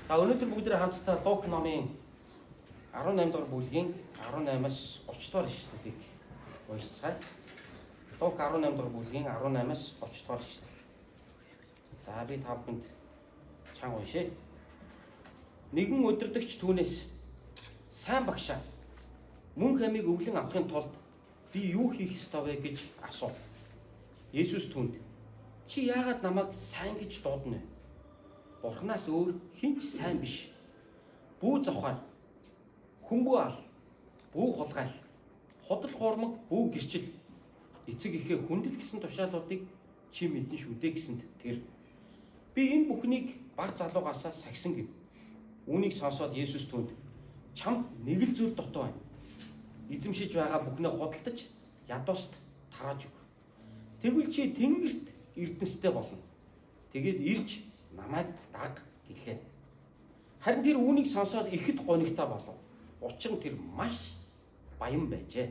За өнөөдөр бүгдээ хамтдаа Лук номын 18 дугаар бүлгийн 18-аас 30 дугаар ишлэлийг уншицгаая. Лук 18 дугаар бүлгийн 18-аас 30 дугаар ишлэл. За би та бүхэнд чанга уншъя. Нэгэн удирдагч түүнээс сайн багшаа мөн хамиг өвлөн авахын тулд би юу хийх ёстой вэ гэж асуув. Есүс түүнд чи яагаад намайг сайн гэж дуудана вэ? Бурханаас өөр хэн ч сайн биш. Бүү зохиол, хүмбүү ал, бүү хулгай, хотол хуурмаг, бүү гэрчил, эцэг эхээ хүндэл гэсэн тушаалуудыг чи мэднэ шүү дээ гэсэнд тэр би энэ бүхнийг баг залуугаасаа сахисан гэв. Үүнийг сонсоод Есүс түүнд чамд нэг л зүйл дутуу байна. Эзэмшиж байгаа бүхнээ худалдаж ядууст тарааж өг. Тэгвэл чи тэнгэрт эрдэнэстэй болно. Тэгээд ирж намайг даг гэлээ. Харин тэр үүнийг сонсоод ихэд гонигтай болов. Учир нь тэр маш баян байжээ.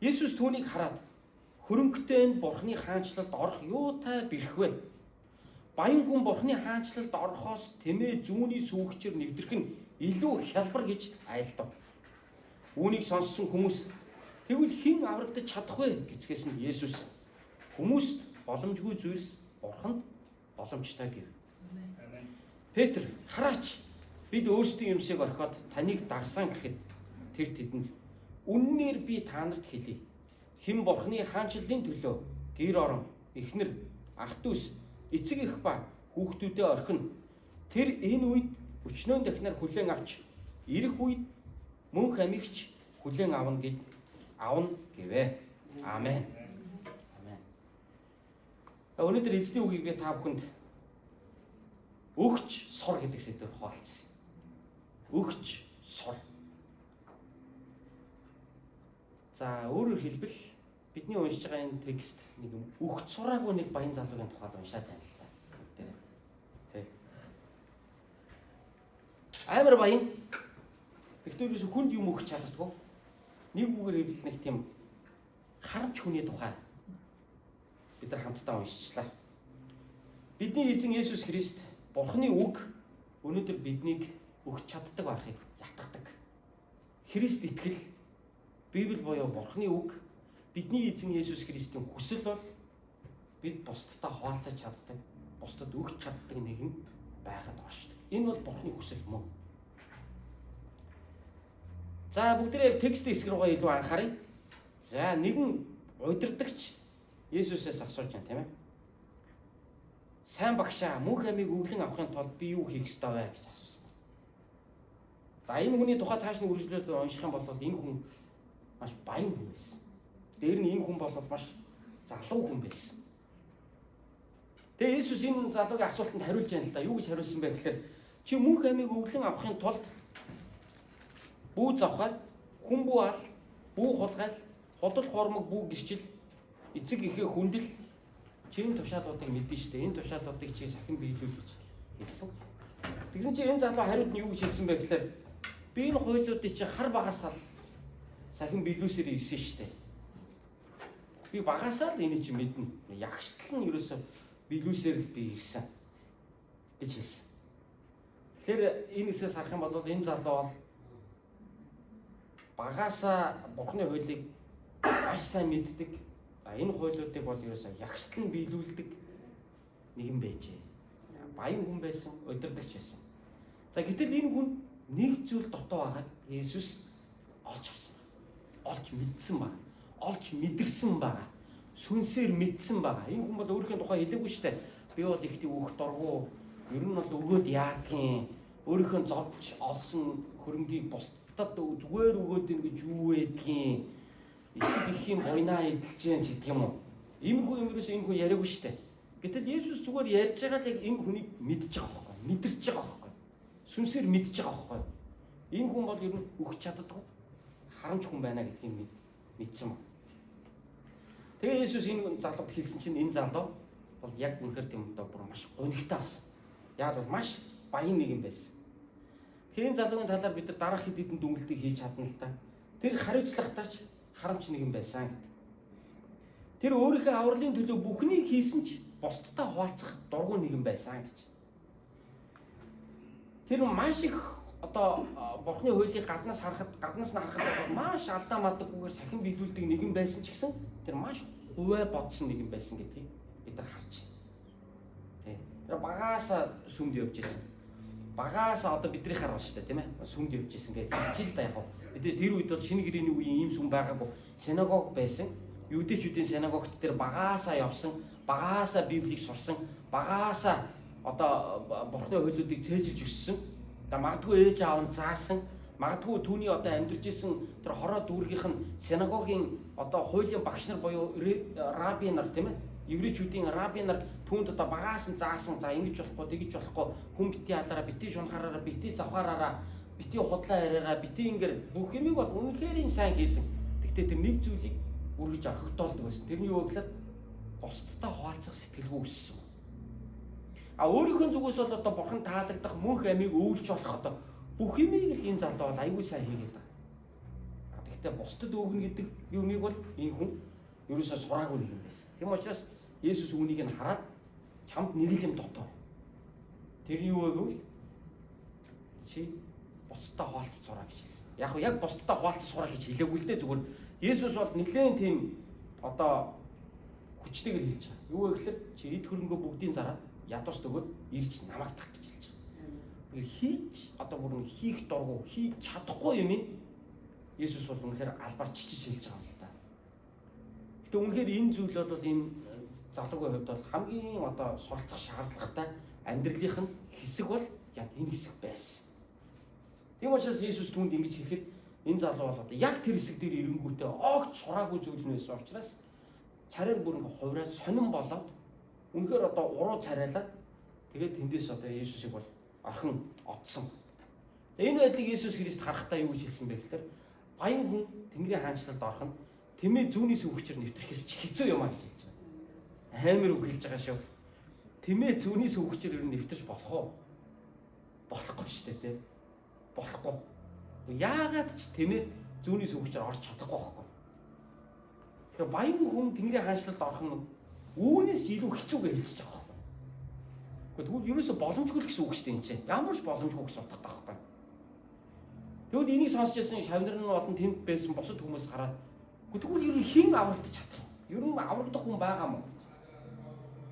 Есүс түүнийг хараад хөрөнгөтэй нь Бурхны хаанчлалд орох юутай бэрхвэ. Баян хүн Бурхны хаанчлалд орохоос тэмээ зүүнний сүүгчээр нэвтрэх нь илүү хялбар гэж айлдав. Үүнийг сонссон хүмүүс тэгвэл хэн аврагдаж чадах вэ гэцгээс нь Есүс хүмүүст боломжгүй зүйлс Бурханд боломжтой гэв. Петр хараач бид өөрсдийн юмсыг орхиод таныг дагсан гэхэд тэр тэдэнд үннээр би та нарт хэлье. Хэн Бурхны хаанчлалын төлөө гэр орон, эхнэр, ах дүүс, эцэг эх ба хүүхдүүдээ орхино. Тэр энэ үед өчнөө дахинаар хүлээн авч ирэх үед мөн хамигч хүлээн авна гэвэ. Амен. Өнөөдөр эзний үгийг та бүхэнд өгч сур гэдэг сэдвээр хуваалцъя. Өгч сур. За өөрөөр хэлбэл бидний уншиж байгаа энэ текст нэг өгч сураагүй нэг баян залуугийн тухай уншаад байна л да. Тэ. Амар баян. Тэгтээ юус хүнд юм өгч чаддаггүй. Нэг үгээр хэлбэл нэг тийм харамч хүний тухай бид нар хамтдаа уншчихлаа. Бидний эзэн Есүс Христ Бурхны үг өнөөдөр биднийг өгч чаддаг байхыг ятгадаг. Христ итгэл, Библи буюу Бурхны үг бидний эзэн Есүс Христийн хүсэл бол бид бусдтай хуваалцаж чаддаг, бусдад өгч чаддаг нэгэн байхад оршдог. Энэ бол Бурхны хүсэл мөн. За бүгдээ текст хэсэг рүүгээ илүү анхаарай. За нэгэн удирдагч Есүсээс асууж байна тийм ээ. Сайн багшаа мөн хамиг өвлөн авахын тулд би юу хийх ёстой вэ гэж асуусан. За энэ хүний тухай цааш нь үргэлжлүүлээд унших юм бол энэ хүн маш баян хүн байсан. Дээр нь энэ хүн бол маш залуу хүн байсан. Тэгээ Есүс энэ залуугийн асуултанд хариулж байна л да. Юу гэж хариулсан бэ гэхээр чи мөн хамиг өвлөн авахын тулд бүү завхаар, хүмбүү ал, бүү хулгай, хотол хуурмаг, бүү гэрчил, эцэг эхээ хүндэл чиний тушаалуудыг мэдэн штэ. Энэ тушаалуудыг чи сахин биелүүл гэж хэлсэн. Тэгсэн чи энэ залуу хариуд нь юу гэж хэлсэн бэ гэхээр би энэ хуйлуудыг чи хар багасаа сахин биелүүлсээр ирсэн штэ. Би багасаа л энийг чи мэднэ. Ягштал нь ерөөсө биелүүлсээр л би ирсэн гэж хэлсэн. Тэгэхээр энэсээс харах юм бол энэ залуу бол багасаа Бурхны хуулийг маш сайн мэддэг. Энэ хуйлуудыг бол ерөөсөө ягштал нь биелүүлдэг нэгэн байжээ. Баян хүн байсан, удирдагч байсан. За гэтэл энэ хүн нэг зүйл дотоо байгааг Есүс олж харсан. Олж мэдсэн баг. Олж мэдэрсэн байгаа. Сүнсээр мэдсэн байгаа. Энэ хүн бол өөрийнхөө тухай хэлээгүй шүү дээ. Би бол ихтэй өөх дургу. Ер нь бол өгөөд яадгийн. Өөрийнхөө зовж олсон хөрөнгийг бусдад зүгээр өгөөд ингэж юу байдгийн. Эцэг эхийн буйнаа эдэлж जैन ч гэх юм уу. Иймэрхүү юмрээс энэ хүн яриаггүй шүү дээ. Гэтэл Есүс зүгээр ярьж байгаа л яг энэ хүнийг мэдж байгаа байхгүй. Мэдэрч байгаа байхгүй. Сүнсээр мэдж байгаа байхгүй. Энэ хүн бол ер нь өгч чаддаггүй. Харамч хүн байна гэдгийг мэдсэн ба. Тэгээ Есүс энэ залууд хэлсэн чинь энэ залуу бол яг үнэхээр тийм одоо бүр маш гонигтай болсон. Яг бол маш баян нэг юм байсан. Тэгээ энэ залуугийн талаар бид нар дараах хэд хэдэн дүгнэлтийг хийж чадна л та. Тэр хариуцлагатаач харамч нэг юм байсан гэдэг. Тэр өөрийнхөө авралын төлөө бүхнийг хийсэн ч бусдтай хуваалцах дургүй нэгэн байсан гэж. Тэр маш их одоо бурхны хуулийг гаднаас нь харахад маш алдаа мадаггүйгээр сахин биелүүлдэг нэгэн байсан ч гэсэн тэр маш хувиа бодсон нэгэн байсан гэдгийг бид нар харж байна. Тэр багаасаа сүмд явж исэн. Багаасаа одоо бидний харвал шүү дээ, тийм ээ. Сүмд явж исэн гэж хэлж л да яг. Бидээс тэр үед бол шинэ гэрээний үеийн ийм сүм байгаагүй. Синагог байсан. Юудэчүүдийн синагогт тэр багаасаа явсан, багаасаа Библийг сурсан, багаасаа одоо бурхны хуулиудыг цээжилж өссөн. За магадгүй ээж аав нь заасан, магадгүй түүний одоо амьдарч исэн тэр хороо дүүргийнх нь синагогийн одоо хуулийн багш нар буюу раби нар тийм ээ. Еврейчүүдийн раби нар түүнд одоо багаас нь заасан, за ингэж болохгүй, тэгэж болохгүй, хүн бити алаараа, бити шунхаараараа, бити завхаараараа, бити худлаа яриараа, бити ингээр бүх юмыг бол үнэхээр сайн хийсэн. Гэхдээ тэр нэг зүйлийг үргэж орхигдуулдаг байсан. Тэрний юу гэхээр бусдтай хуваалцах сэтгэлгүй өссөн. Өөрийнхөө зүгээс бол одоо бурхан таалагдах мөнх амийг өвлж болох одоо бүх юмыг л энэ залуу бол аягүй сайн хийгээд байгаа. Гэхдээ бусдад өгнө гэдэг юмыг бол энэ хүн ерөөсөө сураагүй нэг юм байсан. Тийм учраас Есүс үүнийг нь хараад чамд нэг юм дотоо. Тэр юу вэ гэвэл чи бусдтай хуваалцах сураа гэж хэлсэн. Яг бусдтай хуваалцах сураа гэж хэлээгүй л дээ, зүгээр Есүс бол нэлээд тийм одоо хүчтэйгээр хэлж байгаа. Юу вэ гэхээр чи эд хөрөнгөө бүгдийн зараад ядуус өгөөд ирж намайг тах гэж хэлж байгаа. Хийж одоо бүр хийх дургу, хийж чадахгүй юм Есүс бол үнэхээр албаар чичиж хэлж байгаа юм л да. Гэтэ үнэхээр энэ зүйл бол энэ залуугийн хувьд бол хамгийн одоо суралцах шаардлагатай амьдралынх нь хэсэг бол яг энэ хэсэг байсан. Тийм учраас Есүс түүнд ингэж хэлэхэд энэ залуу бол одоо яг тэр хэсэг дээр ирэнгүүтээ огт сураагүй зүйл нь байсан учраас царай бүр ингээ хувраад сонирн болоод үнэхээр одоо уруу царайлаад тэгээд тэндээс одоо Есүсийг бол орхин отсон. Энэ байдлыг Есүс Христ харахтаа юу гэж хэлсэн бэ гэхээр баян хүн Тэнгэрийн хаанчлалд орох нь тэмээ зүүнээс өвгчээр нэвтрэхээс ч хэцүү юм а гэж хэлж байгаа. Амар үг хэлж байгаа шүү. Тэмээ зүүнээс өвгчээр ер нь нэвтэрч болох уу? Болохгүй шүү дээ, тийм. Болохгүй. Яагаад ч тэмээ зүүнээс өвгчээр орж чадахгүй байхгүй. Тэгэхээр баян хүн Тэнгэрийн хаанчлалд орох нь үүнээс илүү хэцүүгээ хэлж байгаа байхгүй. Тэгвэл ерөөсө боломжгүй л гэсэн үг шүү дээ энэ чинь. Ямар ч боломжгүй гэсэн утгатай байхгүй. Тэгвэл энийг сонсч ирсэн шавнар нь болон тэнд байсан бусад хүмүүс хараад тэгвэл ер нь хэн аврагдчих чадах юм? Ер нь аврагдах хүн байгаа мó?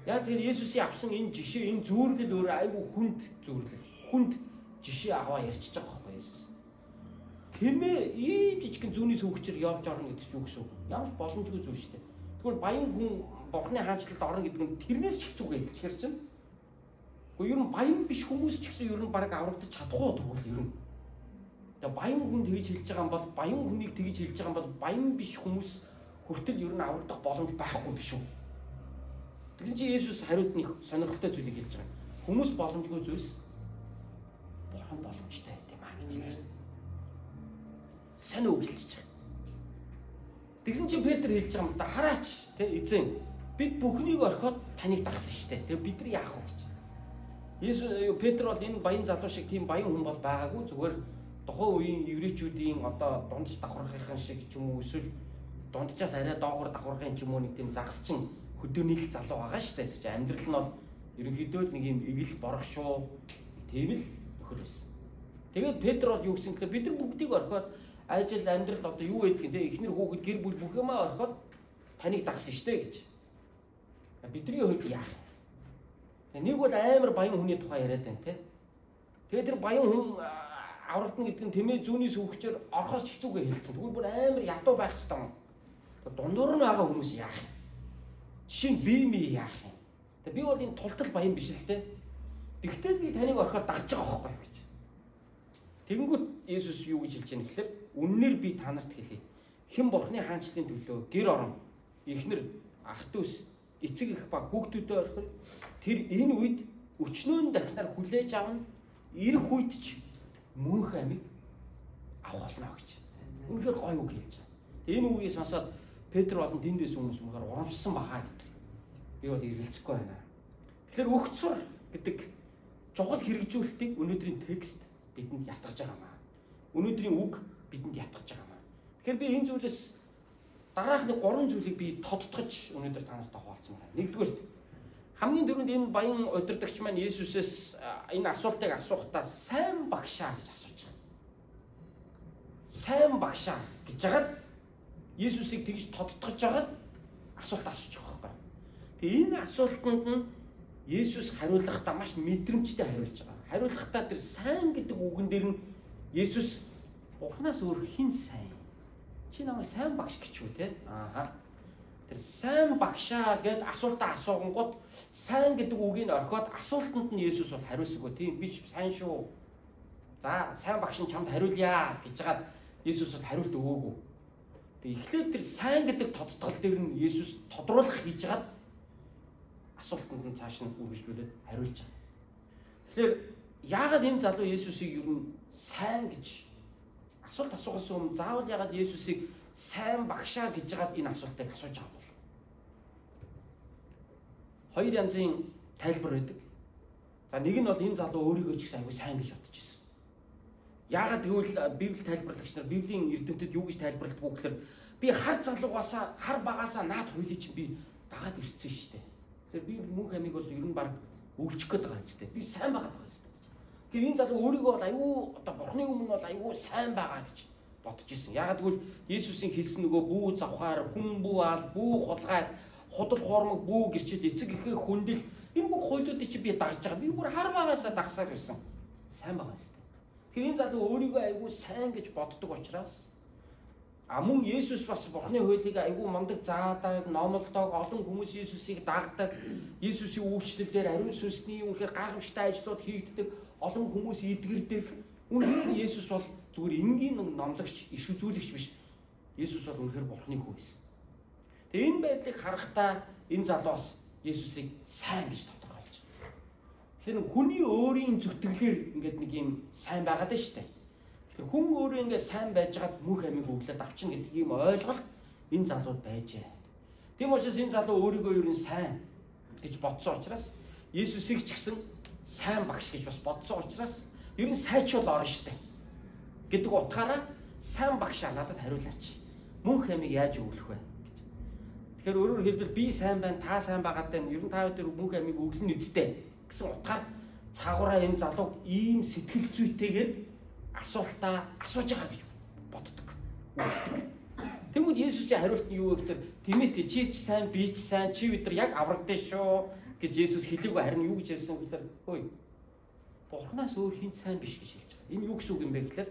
Яг тэр Есүсийн авсан энэ жишээ, энэ зүйрлэл өөрөө айгүй хүнд зүйрлэл. Хүнд жишээ аваа ярьчихж байгаа байхгүй Есүс. Тэмээ ийм жижигхэн зүүнээс өвгчээр явж орно гэдэг чинь юу гэсэн үг? Ямар ч боломжгүй зүйл шүү дээ. Тэгвэл баян хүн бурхны хаанчлалд орно гэдэг нь тэрнээс ч хэцүүгээ хэлчихэр чинь. Гэхдээ ер нь баян биш хүмүүс ч гэсэн ер нь баг аврагдаж чадахгүй тэгвэл ер нь. Тэгээ баян хүн тэгж хэлж байгаа юм бол баян хүнийг тэгж хэлж байгаа юм бол баян биш хүмүүс хүртэл ер нь аврагдах боломж байхгүй биш үү? Тэгсэн чинь Есүс хариуд нэг сонирхолтой зүйлийг хэлж байгаа. Хүмүүс боломжгүй зүйлс бурхан боломжтой байт юм аа гэж хэлж байгаа. Сайн үгэлж байгаа. Тэгсэн чинь Петр хэлж байгаа юм л да хараач тий эзэн бид бүхнийг орхиод таныг дагсан штэ. Тэгээ бид нар яах вэ гэж. Есүс Петр бол энэ баян залуу шиг тийм баян хүн бол байгаагүй зүгээр тухайн үеийн еврейчүүдийн одоо дундч давхархын шиг ч юм уу эсвэл дундчаас арай доогуур давхархын ч юм уу нэг тийм загасчин хөдөөний залуу байгаа шүү дээ. Тэг чи амьдрал нь бол ерөнхийдөө л нэг юм эгэл борох шүү. Тийм л нөхөр байсан. Тэгээд Петр бол юу гэсэн гэвэл бид нар бүгдийг орхиод ажил амьдрал одоо юу гэдэг юм те эхнэр хүүхэд гэр бүл бүх юмаа орхиод таныг дагсан шүү дээ гэж. Бидний хувьд яах вэ? Нэг бол амар баян хүний тухай яриад байна те. Тэгээд тэр баян хүн аврагдана гэдэг нь тэмээ зүүнээс өвгчээр орхоос хэцүүгээ хэлсэн. Тэгвэл бүр амар ядуу байх хэрэгтэй юм. Дундуур нь байгаа хүмүүс яах вэ? Жишээ нь би яах юм? Би бол энэ тултал баян биш л те. Тэгвэл би таныг орхиод дагж байгаа байхгүй гэж. Тэгэнгүүт Есүс юу гэж хэлж яана гэхээр үннээр би та нарт хэлье. Хэн бурхны хаанчлалын төлөө гэр орон эхнэр ах дүүс эцэг эх ба хүүхдүүдээ орхив тэр энэ үед өчнөөн дахнаар хүлээж авна ирэх үед ч мөнх амийг авах болно гэж. Үнэхээр гоё үг хэлж байгаа. Энэ үгийг сонсоод Петр болон тэнд байсан хүмүүс үнэхээр урамшсан бахаа гэдэг. Би бол эргэлзэхгүй байна. Тэгэхээр өгцөр гэдэг чухал хэрэгжүүлэлтийг өнөөдрийн текст бидэнд ятгах байгаа маа. Өнөөдрийн үг бидэнд ятгах байгаа маа. Тэгэхээр би энэ зүйлээс дараах нэг 3 зүйлийг би тодтогч өнөөдөр та нартай хуваалцсан байна. Нэгдүгээр Хамгийн түрүүнд энэ баян удирдагч маань Есүсээс энэ асуултыг асуухдаа сайн багшаа гэж асууж байгаа. Сайн багшаа гэж жагаад Есүсийг тэгж тодтогч жагаад асуулт асууж байгаа байхгүй. Тэгээ энэ асуултанд нь Есүс хариулахдаа маш мэдрэмжтэй хариулж байгаа. Хариулахдаа тэр сайн гэдэг үгэн дээр нь Есүс Бурханаас өөр хэн сайн? Чи намайг сайн багш гэж үү те? Тэр сайн багшаа гэд асуултаа асуугангууд сайн гэдэг үгийг орхиод асуултанд нь Есүс бол хариулсаггүй. Тийм би ч сайн шүү. За сайн багш нь чамд хариулъя гэж жагаад Есүс бол хариулт өгөөгүй. Тэгээ эхлээд тэр сайн гэдэг тодтгол дээр нь Есүс тодруулах хийж жагаад асуултанд нь цааш нь үргэлжлүүлээд хариулж байгаа. Тэгэхээр яагаад энэ залуу Есүсийг ер нь сайн гэж асуулт асуухаас өмнө заавал яагаад Есүсийг сайн багшаа гэж жагаад энэ асуултыг асууж байгаа бол? Хоёр янзын тайлбар байдаг. За нэг нь бол энэ залуу өөрийгөө ч гэсэн аягүй сайн гэж бодож ирсэн. Яагаад гэвэл Библи тайлбарлагч нар Библийн эрдэмтэд юу гэж тайлбарладаг вэ гэхээр би хар залуугаасаа хар багаасаа наад хуйлыг чинь би дагаад ирсэн шүү дээ. Тэгэхээр Библи мөнх амиг бол ер нь баг өвлчих гээд байгаа юм зү. Би сайн байгаад байгаа юм зү. Тэгэхээр энэ залуу өөрийгөө бол аягүй одоо Бурхны өмнө бол аягүй сайн байгаа гэж бодож ирсэн. Яагаад гэвэл Есүсийн хэлсэн нөгөө бүү завхаар хүн бүү аал бүү хулгайд худал хуурмаг бүү гэрчил эцэг ихээ хүндэл энэ бүх хуйлуудыг чи би дагж байгаа. Би бүр хар багаасаа дагсаар байсан. Сайн байгаа юм зү. Тэгэхээр энэ залуу өөрийгөө аягүй сайн гэж боддог учраас мөн Есүс бас Бурхны хуулийг аягүй мундаг заадаг, номлодог, олон хүмүүс Есүсийг дагдаг, Есүсийн үйлчлэлээр ариун сүнсний үнэхээр гайхамшигтай ажлууд хийгддэг, олон хүмүүс эдгэрдэг. Үнэхээр Есүс бол зүгээр энгийн номлогч, иш үзүүлэгч биш. Есүс бол үнэхээр Бурхны хүү байсан. Тэгээ энэ байдлыг харахтаа энэ залуу бас Есүсийг сайн гэж тодорхойлж байна. Тэгэхээр хүний өөрийн зүтгэлээр ингээд нэг юм сайн байгаад байна шүү дээ. Хүн өөрөө ингээд сайн байж байгаад мөнх амиг өглөөд авчин гэдэг ийм ойлголт энэ залууд байжээ. Тийм учраас энэ залуу өөрийгөө ер нь сайн гэж бодсон учраас Есүсийг ч гэсэн сайн багш гэж бас бодсон учраас ер нь сайч бол орно штэ гэдэг утгаараа сайн багшаа надад хариулаач. Мөнх амиг яаж өглөх вэ гэж. Тэгэхээр өөрөөр хэлбэл би сайн байна, та сайн байгаад байна. Ер нь та хоёр мөнх амиг өглөн үсттэй гэсэн утгаар цаагаараа энэ залуу ийм сэтгэл зүйтэйгээр асуултаа асууж байгаа гэж боддог. Үздэг. Тэгвэл Есүсийн хариулт нь юу вэ гэхээр Тимоте чи ч сайн, би ч сайн, чи бид нар яг аврагдсан шүү гэж Есүс хэлээгүй харин юу гэж хэлсэн гэхээр хөөе. Бурханаас өөр хэн сайн биш гэж хэлж байгаа. Энэ юу гэсэн үг юм бэ гэхээр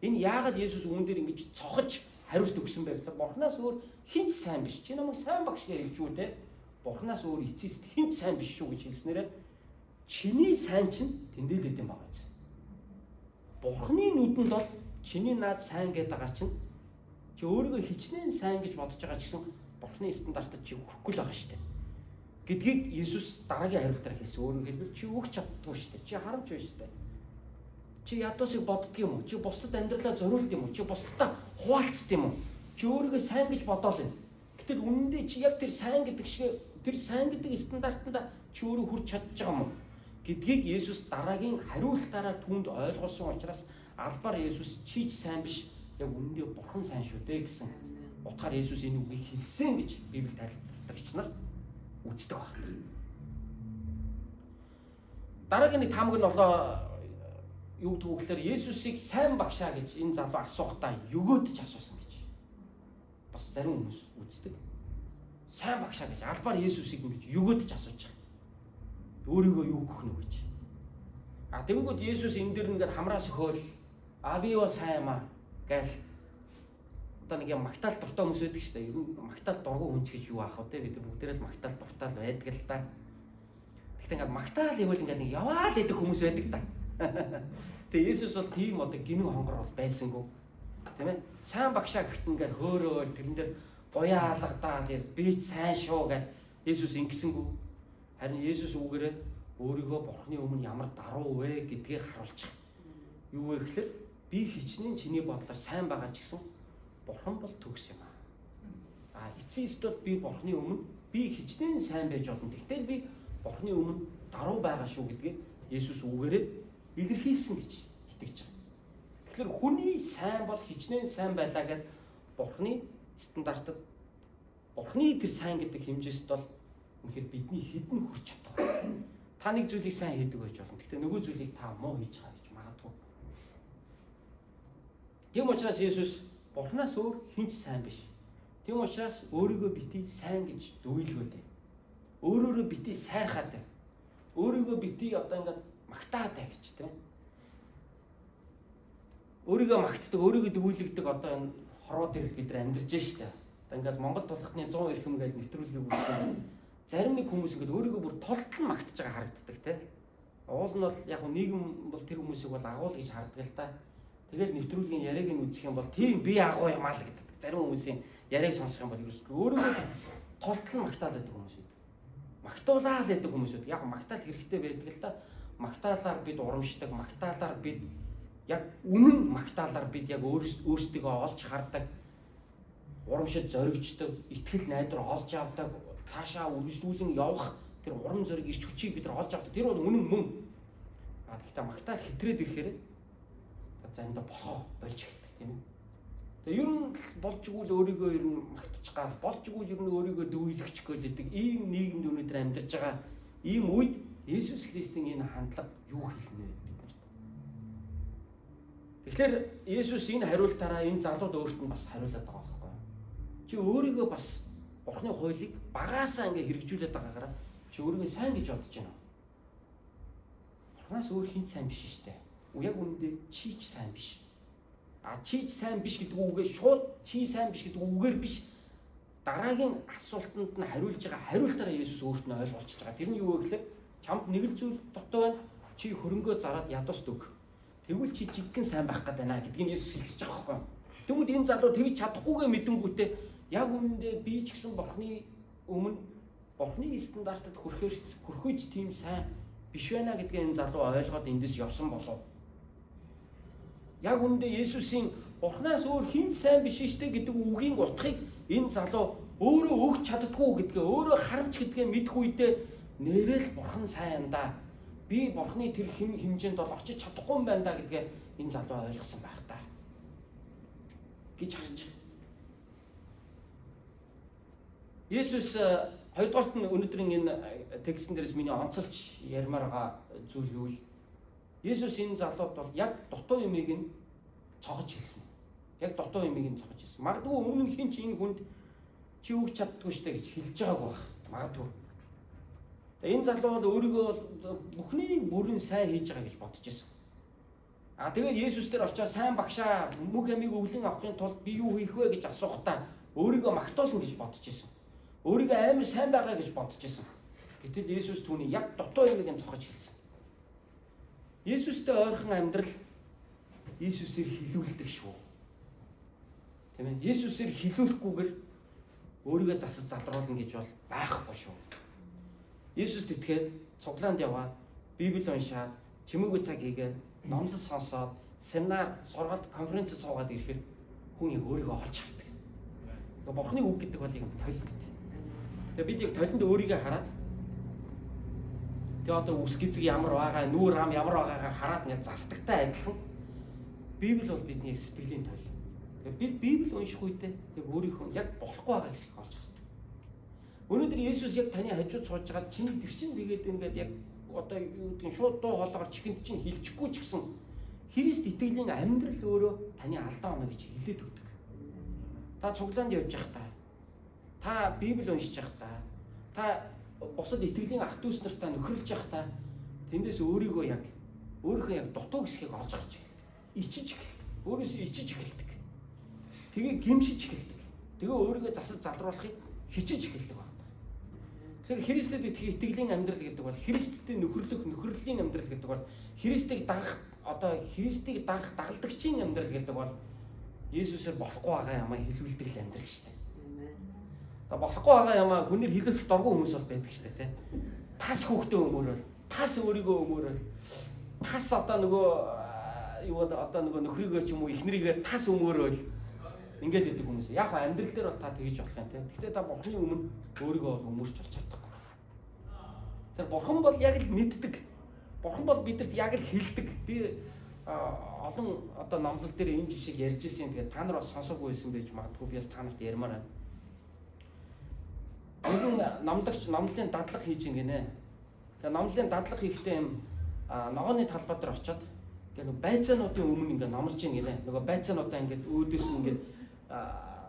энэ яагаад Есүс үүн дээр ингэж цохож хариулт өгсөн бэ гэхээр Бурханаас өөр хэн ч сайн биш. Чи намайг сайн багш гэж хэлж үү те. Бурханаас өөр эцэст хэн ч сайн биш шүү гэж хэлснээрээ чиний сайн чинь тэндээлээд юм байгаа. Бурхны нүдэнд бол чиний наад сайн гэдэг байгаа чинь чи өөрийгөө хичнээн сайн гэж бодож байгаа ч гэсэн Бурхны стандартад чи хүрэхгүй л байгаа шүү дээ. Гэдгийг Есүс дараагийн хариултаар хэлсэн. Өөрөөр хэлбэл чи өгч чаддгүй шүү дээ. Чи харамч байна шүү дээ. Чи ядуусыг боддог юм уу? Чи бусдад амьдралаа зориулд юм уу? Чи бусдад хуваалцд юм уу? Чи өөрийгөө сайн гэж бодоол юм. Гэтэл үнэндээ чи яг тэр сайн гэдэг шиг тэр сайн гэдэг стандартанда чи өөрөө хүрч чадж байгаа юм уу? Гэдгийг Есүс дараагийн хариултаараа түүнд ойлгуулсан учраас албаар Есүс чи ч сайн биш яг үнэндээ Бурхан сайн шүү дээ гэсэн утгаар Есүс энэ үгийг хэлсэн гэж Библи тайлбарлагч нар үздэг байна. Дараагийн нэг таамаг нь болоо юу гэдэг вэ гэхээр Есүсийг сайн багшаа гэж энэ залуу асуухдаа өгөөд ч асуусан гэж бас зарим хүмүүс үздэг. Сайн багшаа гэж албаар Есүсийг ингэж өгөөд ч асууж байгаа. Өөрийгөө юу гэх нь гэж. Тэнгүүд Есүс энэ дэр ингээд хамраас өгөөл би бол сайн юм аа гэл одоо нэг юм магтаал дуртай хүмүүс байдаг шүү дээ. Ер нь магтаал дургүй хүн ч гэж юу аах вэ те бид бүгдээрээ л магтаал дуртай л байдаг л да. Гэхдээ ингээд магтаал ивэл ингээд нэг яваал идэх хүмүүс байдаг да. Тэгээ Есүс бол тийм одоо гинэн хонгор бол байсангүй. Тийм ээ. Сайн багшаа гэхт ингээд хөөрөөл тэрэн дээр буяа алгадаа би ч сайн шүү гэл Есүс ингэсэнгүү. Харин Есүс үгээрээ өөрийгөө Бурхны өмнө ямар даруу вэ гэдгийг харуулчих. Юу вэ гэхээр би хичнээн чиний бодлоор сайн байгаа ч гэсэн Бурхан бол төгс юм аа. Эцэст бол би Бурхны өмнө би хичнээн сайн байж болно. Тэгтэл би Бурхны өмнө даруу байгаа шүү гэдгийг Есүс үгээрээ илэрхийлсэн гэж итгэж байгаа. Тэгэхээр хүний сайн бол хичнээн сайн байлаа гэд Бурхны стандартад Бурхны тэр сайн гэдэг хэмжээст бол Үнэхээр бидний хідэн хүрч чадах. Та нэг зүйлийг сайн хийдэг байж болно. Гэхдээ нөгөө зүйлийг та муу хийж байгаа гэж магадгүй. Тийм учраас Есүс Бурханаас өөр хинч сайн биш. Тийм учраас өөрийгөө битгий сайн гэж дүйлгөөдэй. Өөрөөрөө битгий сайрхаатай. Өөрийгөө битгий одоо ингээд магтаатай гэж тийм. Өөрийгөө магтдаг, өөрийгөө дүйлгдэг одоо энэ хорвоо дээр бид нар амьдарч штэ. Одоо ингээд Монгол тулхтны 100 эрхэм гэж нэвтрүүлгийг үзсэн. Зарим нэг хүмүүс ингээд өөрийгөө бүр толтол магтаж байгаа харагддаг тийм. Уул нь бол яг нийгэм бол тэр хүмүүсийг бол агуул гэж харддаг л та. Тэгээд нэвтрүүлгийн яриаг нь үзэх юм бол тийм би агуу юм аа л гэдэг. Зарим хүмүүсийн яриаг сонсох юм бол өөрийгөө толтол магтаал гэдэг хүмүүс үү. Магтуулаа л гэдэг хүмүүс үү. Яг магтаал хэрэгтэй байдаг л та. Магтаалаар бид урамшдаг, магтаалаар бид яг үнэн магтаалаар бид яг өөрсдөө олж хардаг, урамшид зоригчдаг, итгэл найдвар олж авдаг, цаашаа үргэлжлүүлэн явах тэр урам зориг ирч хүчийг бид нар олж авдаг. Тэр бол үнэн мөн. Гэхдээ магтаал хэтрээд ирэхээр заримдаа болохоо болж эхэлдэг тийм ээ. Тэгээ ер нь болж игүүл өөрийгөө ер нь магтаж гал, болж игүүл ер нь өөрийгөө дүүлгэж гэлдэг ийм нийгэмд өнөөдөр амьдарч байгаа ийм үед Есүс Христийн энэ хандлага юу хэлнэ вэ? Тэгэхээр Есүс энэ хариултаараа энэ залууд өөрт нь бас хариулаад байгаа байхгүй юу? Чи өөрийгөө бас Бурхны хуулийг багаасаа ингээ хэрэгжүүлээд байгаагаараа чи өөрийгөө сайн гэж бодож байна уу? Бурхнаас өөр хинт сайн биш шүү дээ. Яг үүндээ чи ч сайн биш. Чи ч сайн биш гэдэг үгээр шууд чи сайн биш гэдэг үгээр биш. Дараагийн асуултанд нь хариулж байгаа хариултаараа Есүс өөрт нь ойлгуулчихж байгаа. Тэр нь юу вэ гэхээр чамд нэг л зүйл дутуу байна. Чи хөрөнгөө зараад ядуус өг. Тэгвэл чи жиггэн сайн байх гээд байна гэдгийг Есүс хэлж байгаа байхгүй. Тэгвэл энэ залуу тэгж чадахгүйгээ мэдэнгүүтээ яг үүндээ би ч гэсэн Бурхны өмнө Бурхны стандартад хүрхэж тийм сайн биш байна гэдгээ энэ залуу ойлгоод эндээс явсан болов. Яг үүндээ Есүсийн Бурхнаас өөр хэн сайн биш штэ гэдэг үгийн утгыг энэ залуу өөрөө өгч чаддгүй гэдгээ өөрөө харамч гэдгээ мэдэх үедээ нэрэл Бурхан сайн да. Би Бурхны тэр хэмжээнд бол очиж чадахгүй юм байна да гэдгээ энэ залуу ойлгосон байх та. Гэж харж. Есүс хоёрдугаарт нь өнөөдрийн энэ текстэн дээрээс миний онцолж ярмаар байгаа зүйл юу вэ? Есүс энэ залууд бол яг дутуу юмыг нь цогж хэлсэн. Яг дутуу юмыг нь цогж хэлсэн. Магадгүй өмнө нь хин ч энэ хүнд чи өгч чаддгүй штэ гэж хэлж байгааг байх. Магадгүй. Энэ залуу бол өөрийгөө бүхнийг бүрэн сайн хийж байгаа гэж бодож ирсэн. Тэгээд Есүс дээр очиж сайн багшаа мөх амийг өвлөн авахын тулд би юу хийх вэ гэж асуухтаа өөрийгөө магтуулна гэж бодож ирсэн. Өөрийгөө амар сайн байгаа гэж бодож ирсэн. Гэтэл Есүс түүний яг дутуу юмыг нь цохож хэлсэн. Есүстэй ойрхон амьдрал Есүсээр хилүүлдэг шүү. Тийм ээ. Есүсээр хилүүлэхгүйгээр өөрийгөө засаж залруулна гэж бол байхгүй шүү. Есүст итгээд цуглаанд яваад Библийг уншаад чимээгүй цаг хийгээд номлол сонсоод семинар, сургалт, конференцэд суугаад ирэхээр хүн яг өөрийгөө олж хардаг. Бурхны үг гэдэг бол юм тойл бит. Тэгээ бид яг тойлонд өөрийгөө хараад тэгээ одоо үс гизэг ямар байгаа, нүүр ам ямар байгаагаа хараад ингээд застагтай адилхан Библи бол бидний сэтгэлийн тойл. Тэгээ бид Библийг унших үедээ яг өөрийнхөө яг болохгүй байгаа хэсгийг олж хардаг. Өнөөдөр Есүс яг таны хажууд сууж байгаа чиний тэр чинь тэгээд ингээд яг одоо юу гэдгийг шууд дуу хоолойгоор чихэнд чинь хилчихгүй ч гэсэн Христ итгэлийн амьдрал өөрөө таны алдаа оноо гэж хэлээд өгдөг. Та цуглаанд явж явах та Библийг уншиж явах та бусад итгэлийн ах дүүс нартаа нөхөрлж явах тэндээс өөрийгөө яг өөрийнхөө яг дутуу хэсгийг олж харж эхэлдэг. Ичиж эхэлдэг. Өөрөөсөө ичиж эхэлдэг. Тэгээ гимшиж эхэлдэг. Тэгээ өөрийгөө засаж залруулахыг хичээж эхэлдэг байна. Тэгэхээр Христэд итгэлийн амьдрал гэдэг бол Христтэй нөхөрлийн амьдрал гэдэг бол Христийг дагах одоо Христийг дагах дагалдагчийн амьдрал гэдэг бол Есүсээр болохгүй байгаа ямаа хэлүүлдэг л амьдрал шүү дээ. Одоо болохгүй байгаа ямаа хүнээр хэлүүлэх дургүй хүмүүс бол байдаг шүү дээ, тийм. Тас хөөхтэй өмөрөөл, тас өөрийгөө өмөрөөл, тас одоо нөгөө юу одоо нөгөө нөхрийгөө ч юм уу эхнэрийгээ тас өмөрөөл ингээд идэг хүмүүс. Яг амьдрал дээр бол та тэгж болох юм, тийм. Гэхдээ та Бурхны өмнө өөрийгөө өмөрч болж чадахгүй. Тэр Бурхан бол яг л мэддэг. Бурхан бол бидэрт яг л хэлдэг. Би олон одоо номлол дээр энэ жишээг ярьж ирсэн. Тэгээд та нар бас сонсоогүй байсан байж магадгүй би бас та нарт ярмаар байна. Нэгэн номлогч номлын дадлага хийж гинэ. Тэгээ номлын дадлага хийхдээ юм ногооны талбай дээр очиод тэгээ байцаануудын өмнө ингээ номлож гинэ. Нөгөө байцаануудаа ингээ өөдөөс нь ингээ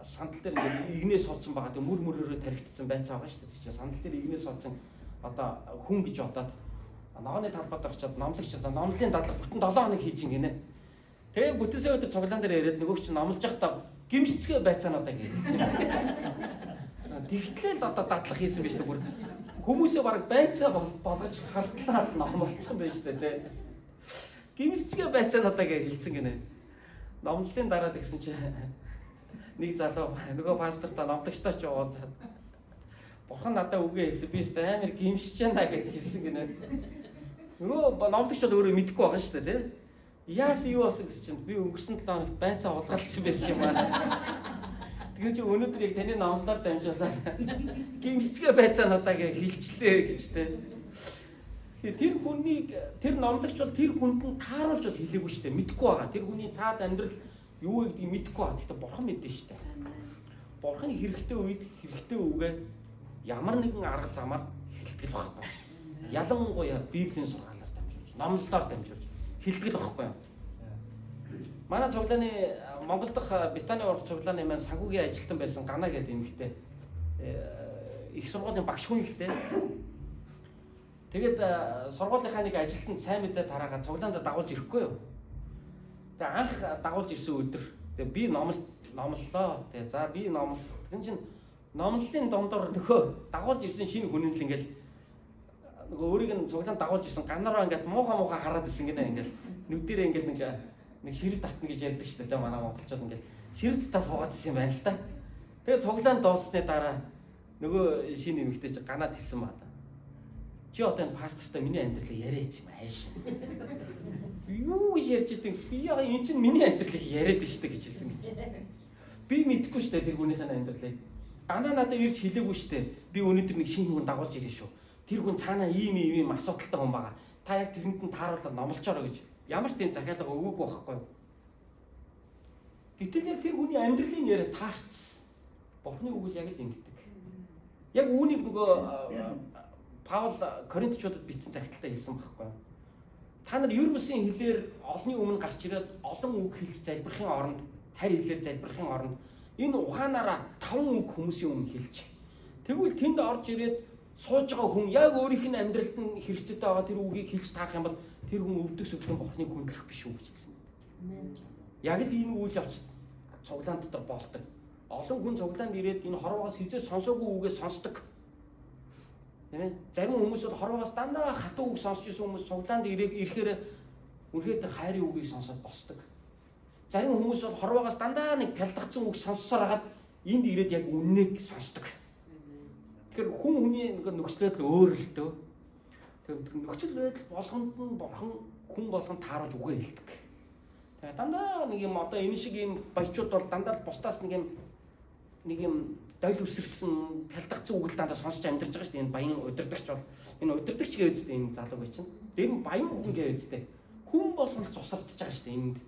сандал дээр ингээ игнээ суудсан байгаа. Тэгээ мөр мөрөөрөө тархицсан байцаа байгаа шүү дээ. Чи сандал дээр игнээ суудсан одоо хүн гэж бодоод ногооны талбай дээр очиод номлогч одоо номлын дадлага бүтэн 7 хоног хийж гинэ. Тэгээ бүтэн сая өдөр цуглаан дээр яриад нөгөө ч номлож байхдаа гимшцгээ байцаануудаа гэдэг. Тэгтлээ л одоо дадлах хийсэн биз дээ бүр хүмүүсээ баг байцаа болгож хартлаад номлолцсон байж дээ тий. Гимшцгээ байцаануудаа гэж хэлсэн гинэ. Номлолын дараа тэгсэн чи нэг залуу нөгөө пастортаа номлогчтой ч уулзаад бурхан надад үгээ хэлсэн би өстой амар гимшиж байна гэж хэлсэн гинэ. Нөгөө номлогч бол өөрөө мэдэхгүй байгаа шүү дээ тий. Яасан юу болсон гэж чинь би өнгөрсөн 7 хоногт байцаа улгаалцсан байсан юм аа. Тэгээд чи өнөөдөр яг таны номлоор дамжуулаад гимшцгээ байцаануудаа гэж хэлчлээ гэж тий. Тэр хүнийг тэр номлогч бол тэр хүнд нь тааруулж бол хэлээгүй шүү дээ. Мэдэхгүй байгаа. Тэр хүний цаад амьдрал юу гэдгийг мэдэхгүй байгаа. Гэхдээ бурхан мэдэн шүү дээ. Бурхан хэрэгтэй үед хэрэгтэй үгээ ямар нэгэн арга замаар хэлтгэл байхгүй. Ялангуяа Библийн сургаалаар дамжуулж, номлолоор дамжуулж хэлтгэл байхгүй юу? Манай цуглааны Монгол дахь Британий урт цуглааны маань санхүүгийн ажилтан байсан Гана гэдэг эмэгтэй их сургуулийн багш хүн л дээ. Тэгээд сургуулийнхаа нэг ажилтанд сайн мэдээ тараагаад цуглаанд дагуулж ирэхгүй юу? Тэгээд анх дагуулж ирсэн өдөр тэгээд би номлолоо. Тэгээд за би номлос. Тэгэн чинь номлолын дондор нөгөө дагуулж ирсэн шинэ хүн л ингээл нөгөө өөрийг нь цуглаанд дагуулж ирсэн Ганараа ингээл муухай хараад исэн гинэ ингээл нүдэрээ ингээл нэг ширэг татна гэж ярьдаг шүү дээ манай монголчууд ингээд ширэг татаа суугаад ирсэн юм байна л да. Тэгээ цуглаан дууссаны дараа нөгөө шинэ эмэгтэй чи ганаад хэлсэн баа. Чи одоо энэ пастортай миний амьдралыг яриач юм ааш. Юу гэж ярьж идэг би яа энэ чинь миний амьдралыг яриад штэ гэж хэлсэн гэж. Би мэдэхгүй штэ тэр хүнийхээ амьдралыг. Ганаа надад ирж хэлээгүй штэ. Би өнөөдөр нэг шинэ хүн дагуулж ирэн шүү. Тэр хүн цаанаа ийм асуудалтай хүн байгаа. Та яг тэрэнд нь тааруулаад номлочоороо гэж. Ямар ч тийм захиалга өгөөгүй байхгүй юу? Гэтэл яг тэр хүний амьдралын яриа таарцсан. Бурхны үг л яг л ингэдэг. Яг үүнийг нөгөө Паул Коринтчуудад бичсэн захидалтай хэлсэн байхгүй юу? Та нар ер бусын хэлээр олонний өмнө гарч ирээд олон үг хэлж залбирахын оронд, харь хэлээр залбирахын оронд энэ ухаанаараа 5 үг хүмүүсийн өмнө хэлж. Тэгвэл тэнд орж ирээд сууж байгаа хүн яг өөрийнх нь амьдралд нь хэрэгцээтэй байгаа тэр үгийг хэлж таарах юм бол тэр хүн өвдөг сүлгэн Бурхныг хүндлэх биш үү гэж хэлсэн байна. Яг л энэ үйл явц цуглаан дотор болдог. Олон хүн цуглаанд ирээд энэ хорвоогоос хизээ сонсоогүй үгээ сонсдог. Тийм ээ. Зарим хүмүүс бол хорвоогоос дандаа хатуу үг сонсч ирсэн хүмүүс цуглаанд ирэхээр үнэхээр тэр хайрын үгийг сонсоод босдог. Зарим хүмүүс бол хорвоогоос дандаа нэг пялдагцсан үг сонссоор хагаад энд ирээд яг үннийг сонсдог. Тэгэхээр хүний нөхцөл байдал өөр л дөө. Тэгэхээр нөхцөл байдал болгонд нь бурхан хүн болгонд тааруулж үгээ хэлдэг. Тэгээ дандаа нэг юм одоо энэ шиг юм баячууд бол дандаа л бусдаас нэг юм дойл үсэрсэн пялдагцсан үг л дандаа сонсч амьдарч байгаа шүү дээ. Энэ баян удирдагч бол энэ удирдагч гэж үздэй энэ залуу гэж чинь. Тэр нь баян хүн гэж үздэй. Хүн болгонд цусардж байгаа шүү дээ энд.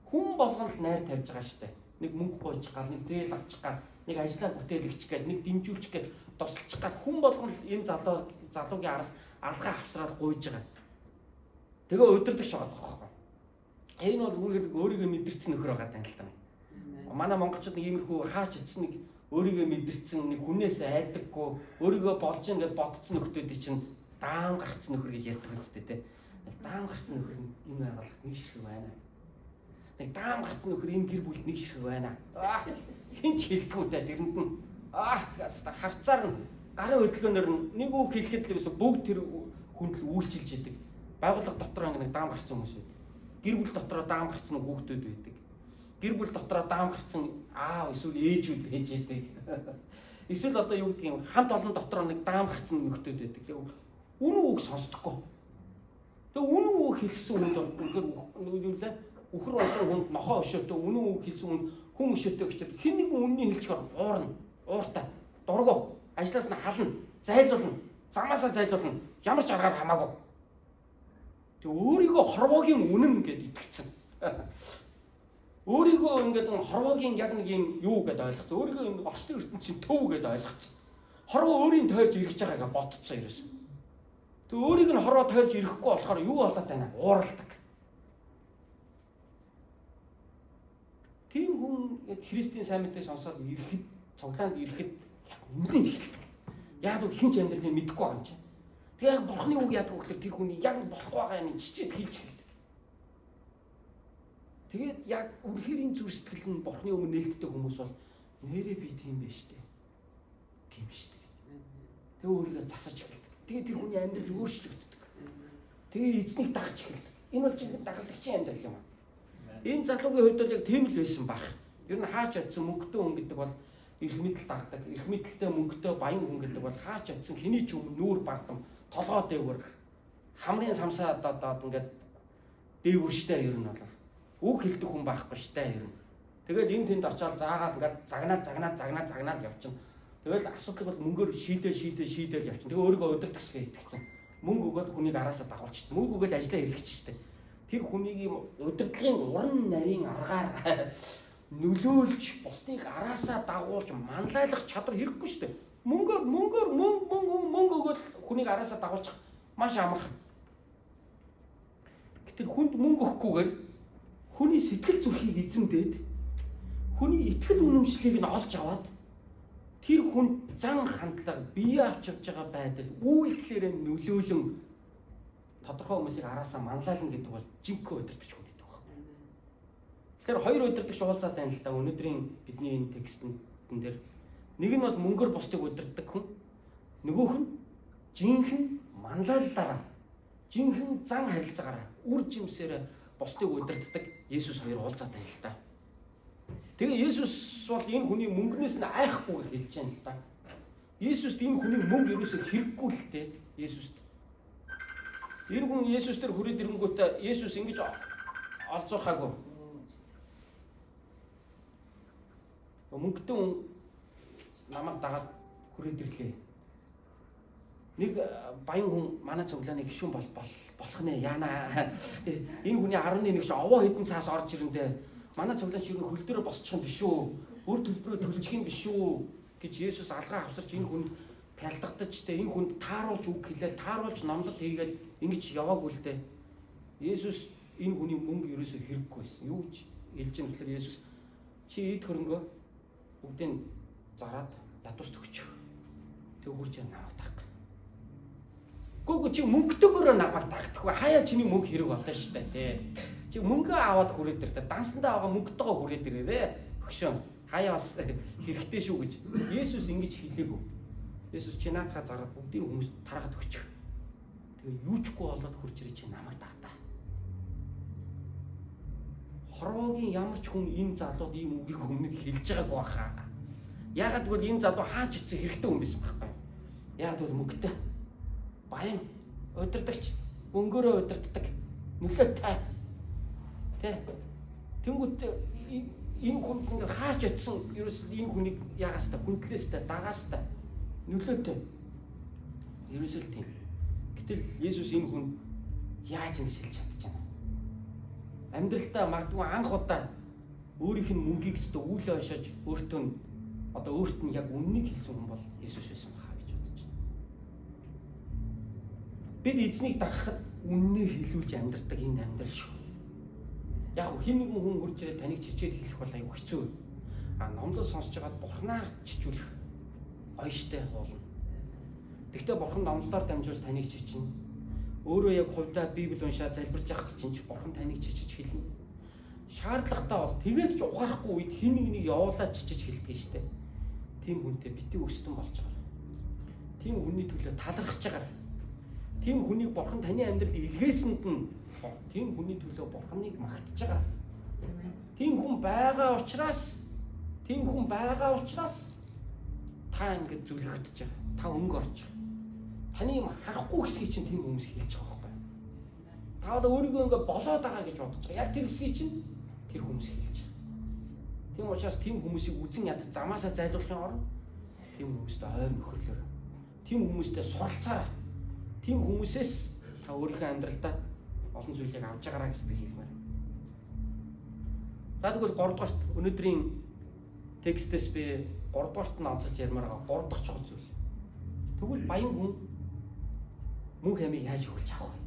Хүн болгонд найр тавьж байгаа шүү дээ. Нэг мөнгө бууж гал, нэг зээл авчих гал, нэг ажлаа бүтээлгч гал, нэг дэмжүүлчих гал тусалчих гал хүн болгонд энэ залуугийн араас алгаа авсраад гуйж байгаа. Тэгээ удирдагч байгаа байхгүй. Энэ бол өөрийгөө мэдэрсэн нөхөр байгаа тань л та. Манай монголчууд нэг иймэрхүү хаач ицсэн нэг өөрийгөө мэдэрсэн нэг хүнээс айдаггүй өөрийгөө болж ин гэж бодцсон нөхдүүдий чинь даам гарцсан нөхөр гэж ярьдаг үстэй те. Нэг даам гарцсан нөхөр энэ байгуулах нэг ширхэг байна. Нэг даам гарцсан нөхөр энэ гэр бүлд нэг ширхэг байна. Хин ч хэлдэггүй те тэрэнд нь харцаар нь гарын хөдөлгөөнөөр нэг үг хэлэхэд л ерөөсө бүгд тэр хүнд л үйлчилж идэг. Байгууллага дотор нэг даам гарцсан хүмүүс байдаг. Гэр бүл дотроо даам гарцсан хүүхдүүд байдаг. Гэр бүл дотроо даам гарцсан аав эсвэл ээжүүд ээж идэг. Эсвэл одоо юу гэдэг юм хамт олон дотроо нэг даам гарцсан нөхдүүд байдаг. Тэгээ үнэн үг сонсдоггүй. Тэгээ үнэн үг хэлсэн хүнд бол юу лээ? Үхэр усан хүнд нохоо өшөөтэй үнэн үг хэлсэн хүн өшөөтэй гэж хэн нэгэн үннийг хэлчихээр уурна. Ууртай. Дургу. Ажлаас нь хална. Зайлуулна. Замаасаа зайлуулна. Ямар ч аргаар хамаагүй. Тэгээ өөрийгөө хорвоогийн үнэн гэдээ итгэцэн. Өөрийгөө ингээд хорвоогийн яг нэг юм юу гэдээ ойлгоцсон. Өөрийгөө энэ орчлын ертөнцийн төв гэдээ ойлгоцсон. хорвоо өөрийн тойрж ирэх гэж байгаагаа бодцоо ерөөсөн. Тэг өөрийг нь хорвоо тойрж ирэхгүй болохоор юу болоод байна? Ууралдаг. Тийм хүн яг Христийн сайн мэдээ сонсоод ирэхэд, цуглаанд ирэхэд яг үнэн ихэлдэг. Яг л хинч амьдралыг мэдэхгүй байгаа юм чинь. Тэг яг бурхны үг яадаг вэ гэхээр тэр хүний яг болохгүй байгаа юм чичээд хийж эхэлдэг. Тэгээд яг үнэхээр энэ зүр сэтгэл нь бурхны өмнө нээлттэй хүмүүс бол нэрээ би тийм байж тээ. Тийм шүү дээ. Тэгээ өөрийгөө засаж эхэлдэг. Тэгээ тэр хүний амьдрал өөрчлөгддөг. Тэгээ эзнийг дагж эхэлдэг. Энэ бол чинь дагалдагчийн амьдрал юм аа. Энэ залуугийн хувьд бол яг тийм л байсан баг. Ер нь хаач очсон мөнгөтэй хүн гэдэг бол эрх мэдэл дагдаг. Эрх мэдэлтэй мөнгөтэй баян хүн гэдэг бол хаач очсон хэний ч өмнө нүүр бардам толгой дээгүүр хамрын самсаа доод ингээд дээгүүр штэ ер нь бол үг хэлдэг хүн байхгүй штэ ер нь. Тэгэл энэ тэнд очиод заагаад ингээд загнаад явчихна. Тэгэл асуудал бол мөнгөөр шийдэл явчихна. Тэгээ өөрийгөө удирдах шиг итгэсэн. Мөнгө өгөөд хүнийг араасаа дагуулчихна. Мөнгө өгөөд ажиллаа эргэлж штэ. Тэр хүнийг юм удирдлагын уран нарийн аргаар нөлөөлж бусдыг араасаа дагуулж манлайлах чадвар хэрэггүй шүү дээ. Мөнгөөр өгөөл хүнийг араасаа дагуулчих маш амархан. Гэтэл хүнд мөнгө өгөхгүйгээр хүний сэтгэл зүрхийг эзэмдээд хүний итгэл үнэмшлийг нь олж аваад тэр хүнд зан хандлага бие авч явж байгаа байдал үйлдэлээрээ нөлөөлөн тодорхой хүмүүсийг араасаа манлайлна гэдэг бол жинхэнэ удирдах хүн гэдэг байна. Тэгэхээр хоёр удирдагч уулзаад байна л да. Өнөөдрийн бидний энэ текстэн дээр нэг нь бол мөнгөөр бусдыг удирдах хүн, нөгөөх нь жинхэнэ манлайлалаараа, жинхэнэ зан харилцаагаараа үр жимсээр бусдыг удирддаг Есүс хоёр уулзаад байна л да. Тэгээ Есүс бол энэ хүний мөнгнөөс нь айхгүйгээр хэлж байна л да. Есүст энэ хүний мөнгө ерөөсөө хэрэггүй л дээ. Есүст энэ хүн Есүс дээр хүрээд ирэнгүүтээ Есүс ингэж олзуурхаагүй. Мөнгөтэй хүн намайг дагаад хүрээд ирлээ. Нэг баян хүн манай цуглааны гишүүн болох нэ яана. Энэ хүний 11 гэж овоо хэдэн цаас орж ирэндээ манай цуглаач юу хөл дээр босчих юм биш үү? Өөр төлбөрөө төлчих юм биш үү гэж Есүс алгаа авсарч энэ хүнд пялдагдаж тэ энэ хүнд тааруулж үг хэлээл тааруулж номлол хийгээл ингэж яваагүй л дээ. Есүс энэ хүний мөнгө ерөөсөө хэрэггүй байсан. Юу гэж хэлж юм гэхээр Есүс чи эд хөрөнгөө бүгдийг зараад ядуус төгчих. Тэг хурж намайг даг. Гүг чи мөнгөтэйгөө намайг дагдахгүй. Хаяа чиний мөнгө хэрэг болно шүү дээ тий. Чи мөнгө аваад хүрээд ирдэ. Дансандаа байгаа мөнгөтэйгөө хүрээд ирээрээ. Хөшөө. Хаяа бас хэрэгтэй шүү гэж Есүс ингэж хэлээгүү. Есүс чи наатахаа зараад бүгдийг хүмүүс тарахад өгчих. Тэгээ юучгүй болоод хурж ирээ чи намайг дагтаа. Хорвоогийн ямар ч хүн энэ залууд ийм үгийг өмнөд хэлж байгаагүй баха. Яагаад гэвэл энэ залуу хаач ицсэн хэрэгтэй хүн байсан байхгүй. Яагаад гэвэл мөнгөтэй. Баян удирдагч, мөнгөөрөө удирддаг, нөлөөтэй. Тэ. Тэнгүүт энэ хүн хаач ицсэн ерөөс энэ хүнийг яагаас та хүндлээстэй, дагаас та нөлөөтэй. Ерөөсөө л тийм. Гэтэл Есүс энэ хүн яаж ингэж хэлж чадчихна. Амьдралдаа магадгүй анх удаа өөрийнх нь мөнгийг зөв үйл ойшоож өөртөө одоо өөрт нь яг үннийг хэлсэн хүн бол Есүс байсан баха гэж бодож байна. Бид эзнийг дагахад үннээ хэлүүлж амьдардаг энэ амьдрал шүү. Яг хин нэгэн хүн хурж ирээд таныг чичээд хэлэх бол аюу хэцүү. Номлол сонсож байгаад бурхнаар чичүүлэх ойштой болно. Тэгвэл бурхан номлолоор дамжуулж таныг чичнэ. Өөрөө яг хувьдаа Библи уншаад залбирч явах чинь бурхан таныг чичиж хэлнэ. Шаардлагатай бол тэгээд ч ухаарахгүй үед хин нэгнийг явуулаад чичиж хэлдэг шүү дээ. Тийм хүнтэй битгий өстөн болж байгаа. Тийм хүний төлөө талархаж байгаа. Тийм хүнийг бурхан таны амьдралд илгээсэнд нь тийм хүний төлөө бурханыг магтаж байгаа. Тийм хүн байгаа учраас та ингэж зүлэгдэж байгаа. Та өнгө орж байгаа. Таны юм харахгүй хэсгийг чинь тийм хүмүүс хэлж байгаа байхгүй. Та одоо өөрийгөө ингэ болоод байгаа гэж бодож байгаа. Яг тэр хэсгийг чинь тэр хүмүүс хэлж байгаа. Тийм учраас тийм хүмүүсийг үзэн яд замаасаа зайлуулахын оронд тийм хүмүүстэй ойр нөхөрлөөр. Тийм хүмүүстэй суралцаарай. Тийм хүмүүсээс та өөрийнхөө амьдралдаа олон зүйлийг авч байгаарай гэж би хэлмээр. За тэгвэл 3 дугаарт өнөөдрийн текстээс би 3 дугаарт нь онцолж ярмаар байгаа 3 дахь чухал зүйл. Тэгвэл баян хүн мөнх амийг яаж өгүүлж авах вэ?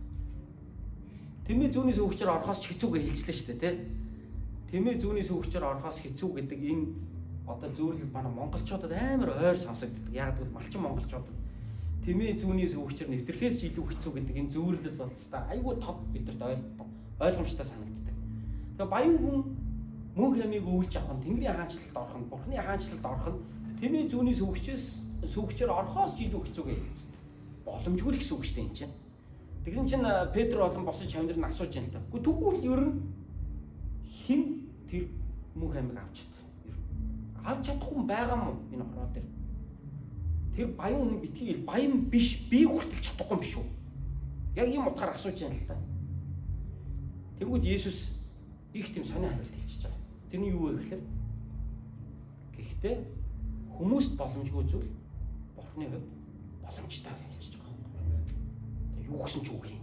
Тэмээ зүүнээс өгчээр орохоос ч хэцүүгээ хэлчихлээ шүү дээ, тий? Тэмээ зүүнээс өгчээр орохоос хэцүү гэдэг энэ одоо зөвлөл манай монголчуудад амар ойр сонсогддог. Яг тэгвэл малчин монголчуудад тэмээ зүүнээс өгчээр нэвтрэхээс ч илүү хэцүү гэдэг энэ зөвлөл бол та айгүй тод бидэрт ойлгомжтой санагддаг. Тэгээ баян хүн мөнх амийг өгүүлж авах нь Тэнгэрийн хаанчлалд орох нь, Бурхны хаанчлалд орох нь тэмээ зүүнээс өгчээр орохоос ч илүү хэцүүгээ хэлсэн. Боломжгүй л гэсэн үг шүү дээ энэ чинь. Тэгсэн чинь Петр болон босож хамнэр нь асууж байна л да. Гэхдээ тэгвэл ер нь хэн тэр мөнх амийг авч чадах юм? Авч чадахгүй байгаа мó энэ хороо дээр. Тэр баян хүн битгий баян биш, би хүртэл чадахгүй юм биш үү? Яг ийм утгаар асууж байна л да. Тэгвэл Есүс их тийм сонио хариулт хэлчихэж байгаа. Тэрний юу вэ гэхээр гэхдээ хүмүүст боломжгүй зүйл Бурхны хувьд боломжтой хэлчихэж байгаа юм. Тэгээ юу гэсэн ч үг юм.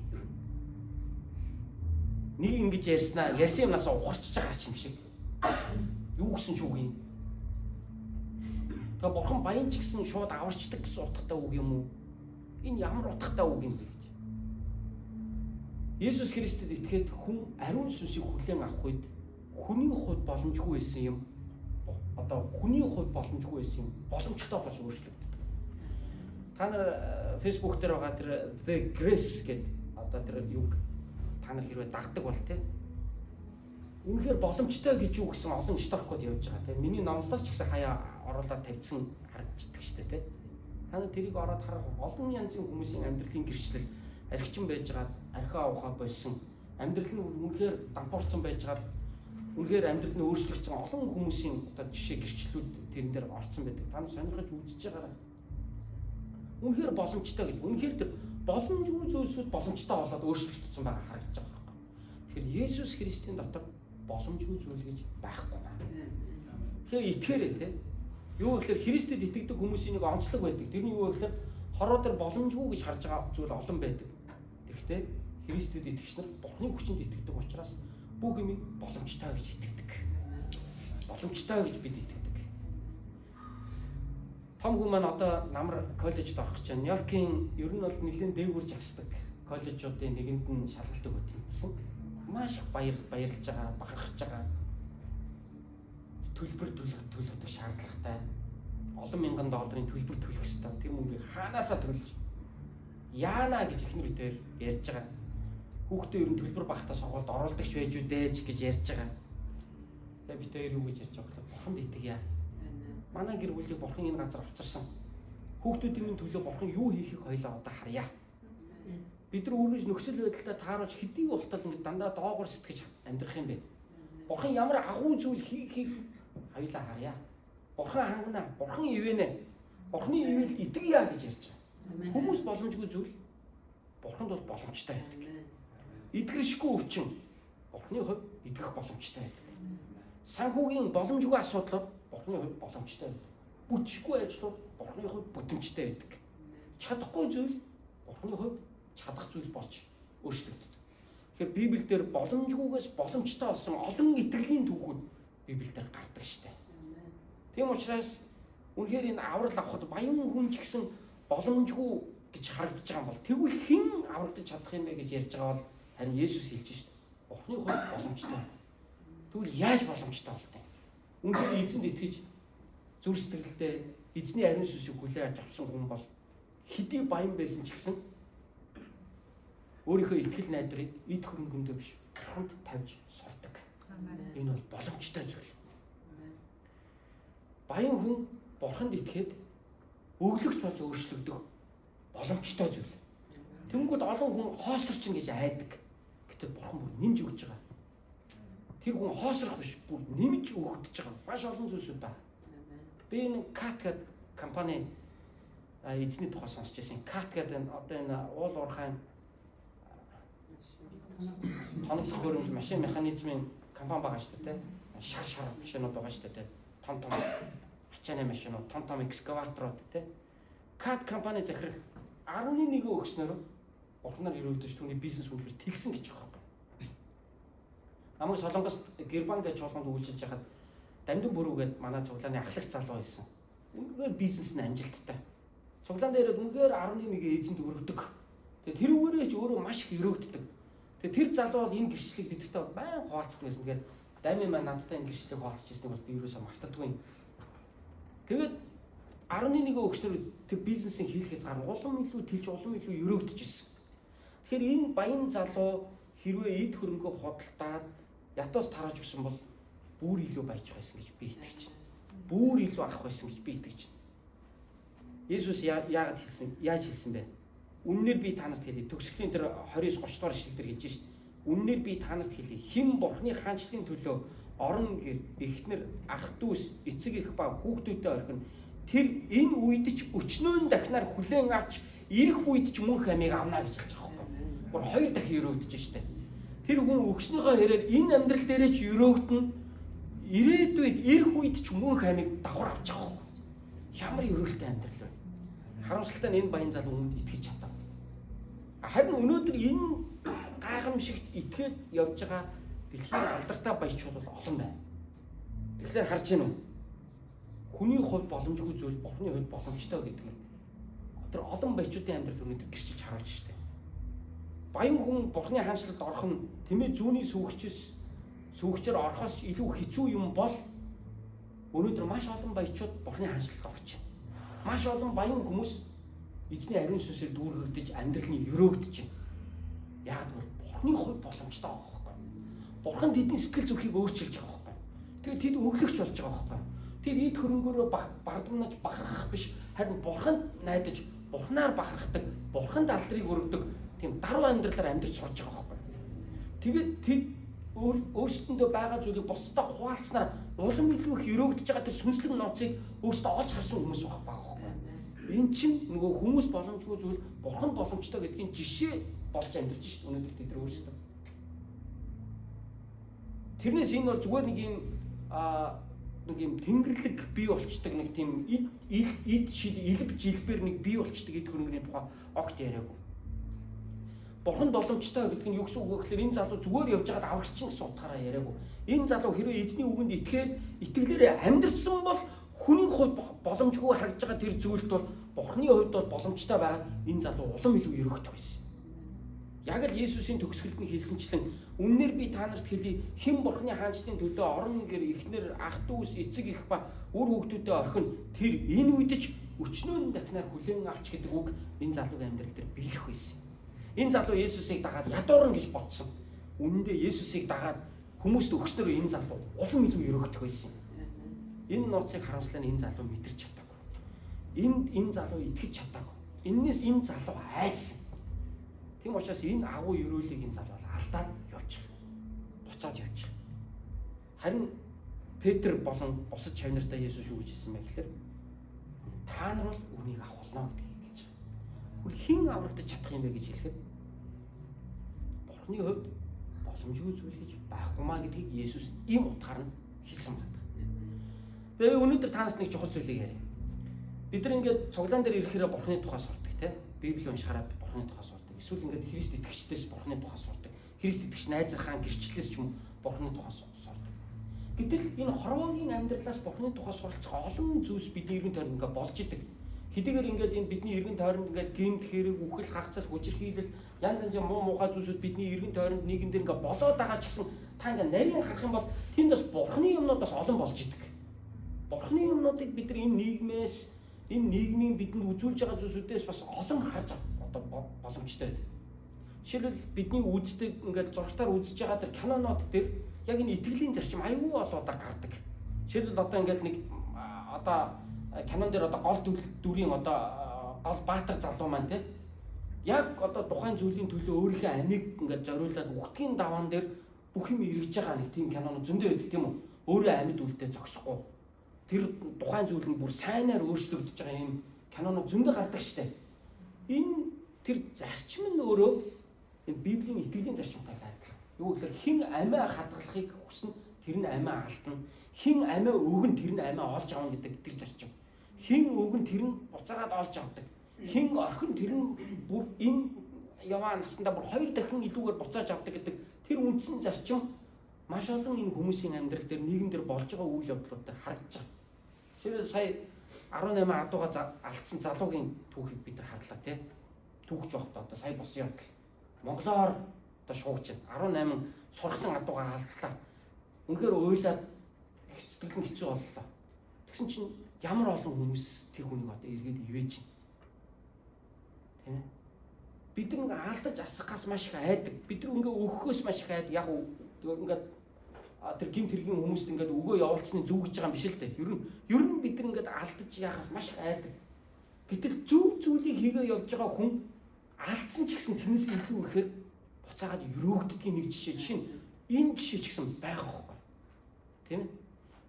Нэг ингэж ярьсан юмнаас ухарчж байгаа юм шиг. Юу гэсэн ч үг юм. Тэгээ Бурхан баян ч гэсэн шууд аварчдаг гэсэн утгатай үг юм уу? Энэ ямар утгатай үг юм бэ гэж. Есүс Христэд итгээд хүн ариун сүнсийг хүлээн авах үед хүний хувьд боломжгүй байсан юм. Одоо хүний хувьд боломжгүй байсан юм. Боломжтой болж өөрчлөгддөг. Та нар Facebook дээр байгаа тэр The Grace гэдэг одоо тэр юг та нар хэрвээ дагдаг бол тий. Үнэхээр боломжтой гэж юу гэсэн олон стоккод явж байгаа тий. Миний номлоос ч гэсэн хаяа оруулаад тавьсан харагддаг шүү дээ тий. Та нар тэрийг ороод харах олон янзын хүмүүсийн амьдралын гэрчлэл архичин байж байгаа архиа авахаа болсон амьдрал нь үнэхээр дампуурсан байж байгаа үнэхээр амьдрал нь өөрчлөгдсөн олон хүмүүсийн одоо жишээ гэрчлэлүүд тэрэн дээр орсон байдаг. Та нар сонирхож үзэж байгаарай. Үнэхээр боломжтой гэж. Үнэхээр тэр боломжгүй зүйлсүүд боломжтой болоод өөрчлөгдсөн байгаа харагдаж байгаа юм. Тэгэхээр Есүс Христийн дотор боломжгүй зүйл гэж байхгүй байна. Тэгэхээр итгээрэй те. Юу гэхээр Христэд итгэдэг хүмүүсийн нэг онцлог байдаг. Тэрний юу гэхээр хороо дээр боломжгүй гэж харж байгаа зүйл олон байдаг. Тэгэхдээ Христэд итгэгч нар Бурхны хүчинд итгэдэг учраас бүх юм боломжтой гэж итгэдэг. Боломжтой гэж бид итгэдэг. Том хүн маань одоо намар коллежид орох гэж байна. Нью-Йоркийн ер нь бол нэлийн дээгүүр жагсдаг коллежуудын нэгэнд нь шалгалт өгөө тэмцсэн. Маш их баярлж байгаа, бахархаж байгаа. Төлбөр төлөх шаардлагатай. Олон мянган долларын төлбөр төлөх ёстой. Тэр мөнгийг хаанаасаа төлж яана гэж ихнэр битээр ярьж байгаа. Хүүхдээ ер нь төлбөр багтаа сургуульд оруулдагч байж үдээж гэж ярьж байгаа. Тэгээ битээр юу гэж ярьж байгаа вэ? Бурханд итгэе. Манай гэр бүлийг Бурхан энэ газар авчирсан. Хүүхдүүдийн минь төлөө Бурхан юу хийхийг хоёлаа одоо харъя. Бид нар үргэлж нөхцөл байдалтай тааруулж хэдий болтол ингэ дандаа доогуур сэтгэж амьдрах юм бэ? Бурхан ямар агуу зүйл хийхийг хоёлаа харъя. Бурхан хангана, Бурхан ивэнэ. Бурханы ивэлд итгэе гэж ярьж байгаа. Хүмүүс боломжгүй зүйл Бурханд бол боломжтой байдаг. Итгэршгүй өвчин Бурханы хувьд итгэх боломжтой байдаг. Санхүүгийн боломжгүй асуудлууд Бурханы хувьд боломжтой байдаг. Бүтшгүй ажлууд Бурханы хувьд бүтэмжтэй байдаг. Чадахгүй зүйл Бурханы хувьд чадах зүйл болж өөрчлөгддөг. Тэгэхээр Библиэлд боломжгүйгээс боломжтой болсон олон итгэлийн түүхүүд Библиэлд гардаг штэ. Тийм учраас үнэхээр энэ аврал авахд баян хүн ч гэсэн боломжгүй гэж харагдаж байгаа юм бол тэгвэл хэн аврагдаж чадах юм бэ гэж ярьж байгаа бол харин Есүс хэлж штэ. Бурханы хувьд боломжтой. Тэгвэл яаж боломжтой болтой? Үнэхээр эзэнд итгэж зүр сэтгэлдээ эзний ариун сүнсийг хүлээж авсан хүн бол хэдий баян байсан ч гэсэн өөрийнхөө итгэл найдрыг эд хөрөнгөндөө биш Бурханд тавьж сурдаг. Энэ бол боломжтой зүйл. Баян хүн Бурханд итгээд өглөгч болж өөрчлөгдөх боломжтой зүйл. Тэнгүүд олон хүн хоосорчин гэж айдаг. Гэтэл Бурхан бүр нэмж өгч байгаа. Тэр хүн хоосрох биш, бүр нэмж өгөгдөж байгаа. Маш олон зүйлсүүд байна. Би энэ CAT гэдэг компани эзний тухай сонсч байсан. CAT гэдэг одоо энэ уул уурхайн тоноглох хөрөмж машин механизмын компани байгаа шүү дээ. Шар машинууд байгаа шүү дээ. Том ачааны машинууд, том экскаваторууд тий. CAT компани захирал 11 өгснөөр Бурханаар өрөвдөж түүний бизнес үнэхээр тэлсэн гэж байгаа юм. Намайг Солонгост Гербан гэж чуулганд үйлчилж байхад Дамдын бүрүүгээд манай цуглааны ахлагч залуу байсан. Үнэхээр бизнес нь амжилттай. цуглаан дээр үнэхээр 11 эзэнд өргөдөг. Тэгээ тэрүүгээрээ ч өөрөө маш их өргөддөг. Тэгээ тэр залуу бол энэ гэрчлэлийг бидэртэй баян хуваалцдаг гэсэн. Тэгэхээр дайми маань надтай энэ гэрчлэлийг хуваалцаж ирснийг бол би юусаа мартдаггүй. Тэгээд 11 өгчнөр тэр бизнесийг хийлгээс гарна. Улам илүү тэлж улам илүү өргөдөж ирсэн. Тэгэхээр энэ баян залуу хэрвээ эд хөрөнгөө худалдаад ятоос тарааж өгсөн бол бүр илүү баяж байсан гэж би итгэж байна. Бүр илүү авах байсан гэж би итгэж байна. Есүс яагаад хэлсэн? Яаж хэлсэн бэ? Үннээр би танарт хэлье. Төгсгөлийн тэр 29-30 дугаар ишлэл дээр хэлж шít. Үннээр би танарт хэлье. Хэн Бурхны хаанчлалын төлөө орон гэр эхнэр ах дүүс эцэг эх ба хүүхдүүдэд орхино. Тэр энэ үед ч өчнөөн дахнаар хүлээн авч ирэх үед ч мөнх амийг авна гэж хэлж байгаа юм. Гур хоёр дахин өрөөгдөж штэ. Тэр хүн өгснөөхөө хэрээр энэ амьдрал дээрээ ч өрөөгдөн ирээдүйд ирэх үед ч мөнх амийг давхар авч байгаа юм. Ямар өрөөлтэй амьдрал вэ? Харамсалтай нь энэ баян залуу үүнд итгэж чадаагүй. Харин өнөөдөр энэ гайхамшигт итгээд явж байгаа дэлхийн алдартай баячууд бол олон байна. Тэгэхээр харж байна уу? Хүний хувьд боломжгүй зүйл Бурхны хувьд боломжтой гэдэг нь тэр олон баячуудын амьдрал өнөөдөр гэрчиж харуулж штэ. Баян хүн Бурхны хаанчлалд орох нь тэмээ зүүнний сүүгчээр орохоос илүү хэцүү юм бол өнөөдөр маш олон баячууд Бурхны хаанчлалд орж байна. Маш олон баян хүмүүс эзний ариун сүнсээр дүүргэгдэж амьдралын өрөөгдөж байна. Яг бол Бурхны хувьд боломжтой байгаа байхгүй. Бурхан тэдний сэтгэл зүрхийг өөрчилж байгаа байхгүй. Тэгээд тэд өглөгч болж байгаа байхгүй. Тэр эд хөрөнгөөрөө бардамнаж бахархах биш, харин Бурханд найдаж, Бурханаар бахархдаг, Бурханд алдрыг өргөдөг тийм даруй амьдралаар амьдарч сурж байгаа байхгүй. Тэгээд тэд өөрсдөндөө байгаа зүйлийг бусдад хуваалцсанаар улам илүү их өрөөгдөж байгаа тэр сүнслэг ноцыг өөрсдөө олж харсан хүмүүс байгаа байхгүй. Энэ чинь нөгөө хүмүүс боломжгүй зүйл Бурханд боломжтой гэдгийн жишээ болж амьдарч шүү дээ өнөөдөр тэд өөрсдөө. Тэрнээс энэ бол зүгээр нэг юм тэнгэрлэг бий болчдөг нэг тийм эд шид илб жилбэр нэг бий болчдөг эд хөрөнгөний тухай огт яриаггүй. Бурхан боломжтой гэдэг нь юу гэсэн үг вэ гэхээр энэ залуу зүгээр явж байгаад аврагч гэсэн утгаараа яриаггүй. Энэ залуу хэрвээ эзний үгэнд итгээд итгэлээрээ амьдрсан бол хүний хувьд боломжгүй харагдж байгаа тэр зүйлд бол Бурханы хувьд бол боломжтой байгаад энэ залуу улам илүү өргөдөг байсан. Яг л Есүсийн төгсгөлд нь хэлсэнчлэн үннээр би та нарт хэлье хэн Бурханы хаанчлалын төлөө орон гэр эхнэр ах дүүс эцэг эх ба үр хүүхдүүдэд орхино тэр энэ үед ч өчнөөн дахнаар хүлээн авч гэдэг үг энэ залуугийн амьдрал дээр биелэх байсан. Энэ залуу Есүсийг дагаад ядуурна гэж бодсон. Үнэндээ Есүсийг дагаад хүмүүст өгснөөр энэ залуу улам илүү өргөдөг байсан. Энэ нууцыг харамслаа энэ залуу мэдэрч чадаагүй. Энэ залуу итгэж чадаагүй. Эннээс энэ залуу айсан. Тийм учраас энэ агуу өрөөлийг энэ залуу алдаад явж байгаа. Буцаад явж байгаа. Харин Петр болон бусад чавнартай Есүс юу гэж хэлсэн бэ гэхээр та нар бол үнийг авах болно гэдгийг хэлж байгаа. Хэн аврагдаж чадах юм бэ гэж хэлэхэд Бурхны хувьд боломжгүй зүйл гэж байхгүй маа гэдгийг Есүс ийм утгаар нь хэлсэн байна. Тэгээ өнөөдөр та нарт нэг чухал зүйлийг яриа. Бид нар ингээд цуглаан дээр ирэхээр Бурхны тухай сурдаг тийм. Библи уншихаараа Бурхны тухай сурдаг. Эсвэл ингээд Христ итгэгчдээс Бурхны тухай сурдаг. Христ итгэгч найзар хаан гэрчлэлээс ч юм Бурхны тухай сурдаг. Гэтэл энэ хорвоогийн амьдралаас Бурхны тухай суралцах олон зүйлс бидний эргэн тойронд ингээд болж идэг. Хэдийгээр ингээд энэ бидний эргэн тойронд ингээд гэмт хэрэг, үхэл, хагцал, хүчирхийлэл, янз янзын муу мухай зүйлсүүд бидний эргэн тойронд нийгэмдэр ингээд болоод байгаа ч гэсэн та ингээд нарийн харах юм бол тэнд бас Бурхны юмнууд бас олон болж идэг. Бурхны юмнуудыг бид нар энэ нийгмээс, энэ нийгмийн бидэнд үзүүлж байгаа зүйлсүүдээс бас олон харж боломжтой байдаг. Жишээлбэл бидний үздэг ингээд зургатаар үзэж байгаа тэр кинонууд дээр яг энэ итгэлийн зарчим аюул болоод гардаг. Жишээлбэл одоо ингээд нэг одоо кинон дээр одоо гол дүрийн одоо гол баатар залуу маань те яг одоо тухайн зүйлийн төлөө өөрийнхөө амийг ингээд зориулаад үхтгэн даваан дээр бүх юм эргэж байгаа нэг тийм кинонууд зөндөө байдаг тийм үү? Өөрөө амьд үлдээ зогсохгүй. Тэр тухайн зүйл нь бүр сайнаар өөрчлөгдөж байгаа юм кинонууд зөндөө гардаг штэ. Энэ тэр зарчим нь өөрөө энэ Библийн итгэлийн зарчимтай адилхан. Юу гэхээр хэн амиа хадгалахыг хүснэ тэр нь амиа алдна. Хэн амиа өгөн тэр нь амиа олж авна гэдэг тэр зарчим. Хэн өгөн тэр нь буцаагаад олж авдаг. Хэн орхин тэр нь бүр энэ яваа насандаа бүр хоёр дахин илүүгээр буцааж авдаг гэдэг тэр үндсэн зарчим маш олон энэ хүмүүсийн амьдрал дээр нийгэмдэр болж байгаа үйл явдлуудаар харагдаж байна. Жишээлбэл сая 18 адууга алдсан залуугийн түүхийг бид нар харлаа тий. Түүхч байхдаа одоо сая босон явдал. Монголоор одоо шуугч 18 сургасан адууга алдлаа. Үнэхээр уйлаад сэтгэл нь хэцүү боллоо. Тэгсэн чинь ямар олон хүмүүс тэр хүнийг одоо эргээд ивэж байна. Тийм ээ. Бид нэг алдаж асахаас маш их айдаг. Бид нэг ингээ өгөхөөс маш их айдаг. Яг ингээд тэр гин тэргийн хүмүүст ингээд өгөө явуулцны зүг гэж байгаа юм биш л дээ. Ер нь бид ингээд алдаж яхаас маш их айдаг. Гэтэл зөв зүйлийг хийгээ явж байгаа хүн алдсан ч гэсэн тэрнээс илүү ихээр буцаагаад өрөөгддгийн нэг жишээ нь энэ жишээ ч гэсэн байгаа байхгүй. Тийм ээ.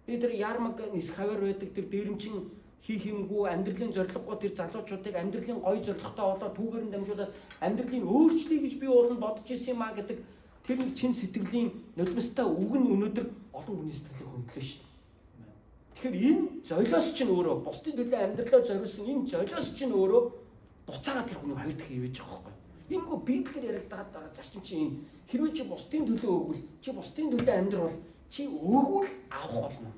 Би тэр ярмаг нис хавар байдаг тэр дээрэмчин хийх юмгүй амьдралын зорилгогүй тэр залуучуудыг амьдралын гоё зорилготой болоод түүгээр нь дамжуулаад амьдралын өөрчлөе гэж би уулын бодож ирсэн юм а гэдэг тэр нэг чин сэтгэлийн нулимстай үг нь өнөөдөр олон хүний сэтгэлийг хөндлөө шүү дээ. Тэгэхээр энэ золиос чинь өөрөө бусдын төлөө амьдралаа зориулсан энэ золиос чинь өөрөө буцаагаад тэр хүний хоёр дахин ивэж байгаа байхгүй. Энэгүй библиэр яригдаад байгаа зарчим чинь энэ хэрвээ чи бусдын төлөө өгвөл чи бусдын төлөө амьдрал чи өгвөл авах болно.